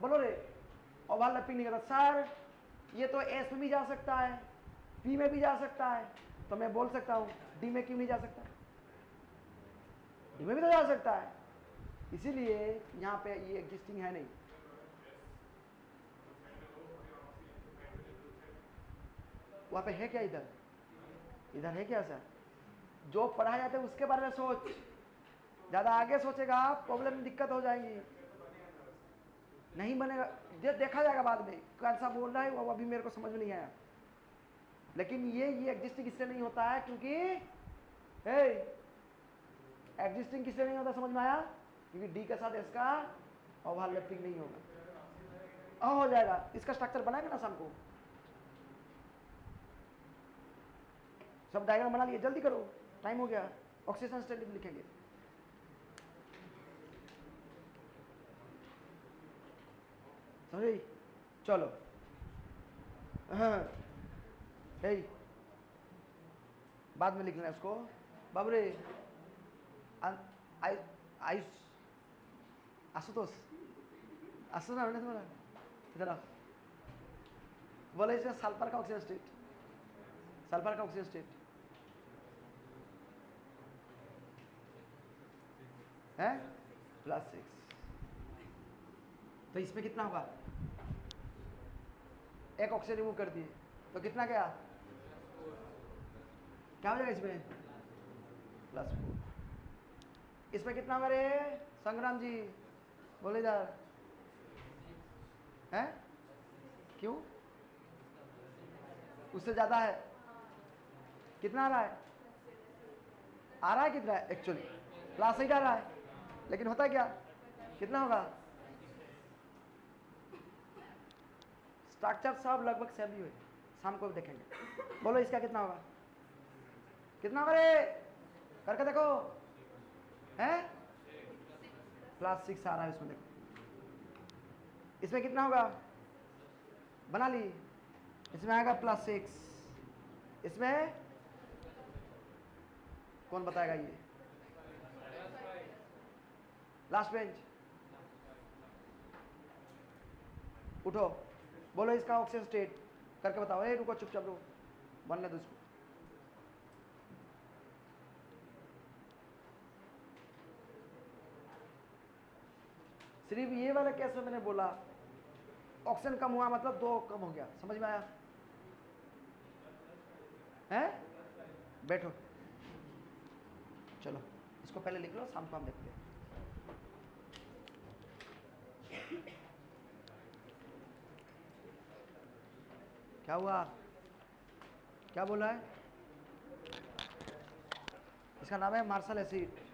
बोलो रे, ओवरलैपिंग नहीं करता। सर ये तो एस में भी जा सकता है, पी में भी जा सकता है, तो मैं बोल सकता हूं डी में क्यों नहीं जा सकता? डी में भी तो जा सकता है, इसीलिए यहां पे ये एग्जिस्टिंग है नहीं। वहां पे है क्या? इधर है क्या? सर जो पढ़ाया जाता है उसके बारे में सोच, ज्यादा आगे सोचेगा प्रॉब्लम में दिक्कत हो जाएगी, नहीं बनेगा। देखा जाएगा बाद में कौन सा बोल रहा है, वो अभी मेरे को समझ में नहीं आया। लेकिन ये एग्जिस्टिंग इसलिए नहीं होता है क्योंकि एग्जिस्टिंग किसलिए नहीं होता, समझ में आया? क्योंकि डी के साथ इसका ओवरलैपिंग नहीं होगा। हो जाएगा, इसका स्ट्रक्चर बनाएगा ना शाम को। सब डायग्राम बना लिए, जल्दी करो, टाइम हो गया। ऑक्सीजन स्टेट लिखेंगे। समझे? चलो बाद में लिखना है उसको। बाबरे आशुतोष, आशुतोष ना तुम्हारा, इधर आओ। बोले इसमें सल्फर का ऑक्सीजन स्टेट, सल्फर का ऑक्सीजन स्टेट है +6। तो इसमें कितना होगा? एक ऑक्सीजन रिमूव कर दिए तो कितना गया? क्या हो जाएगा इसमें? +4। इसमें कितना होगा रे संग्राम जी? बोले इधर है, क्यों? उससे ज्यादा है? कितना आ रहा है? आ रहा है कितना है? एक्चुअली +8 आ रहा है, लेकिन होता है क्या? कितना होगा? स्ट्रक्चर सब लगभग सेम ही हुए, शाम को देखेंगे। बोलो इसका कितना होगा? कितना होगा रे, करके देखो, है +6 आ रहा है इसमें, देखो इसमें कितना होगा, बना ली, इसमें आएगा +6, इसमें कौन बताएगा ये, लास्ट बेंच, उठो, बोलो इसका ऑक्सीजन स्टेट करके बताओ। ए रुको, चुपचाप रुको, बनने दो इसको। सिर्फ ये वाला कैसे मैंने बोला, ऑक्सीजन कम हुआ मतलब 2 कम हो गया, समझ में आया, हैं? बैठो, चलो इसको पहले लिख लो, शाम को हम देखते हैं। क्या हुआ, क्या बोला है, इसका नाम है मार्शल एसिड।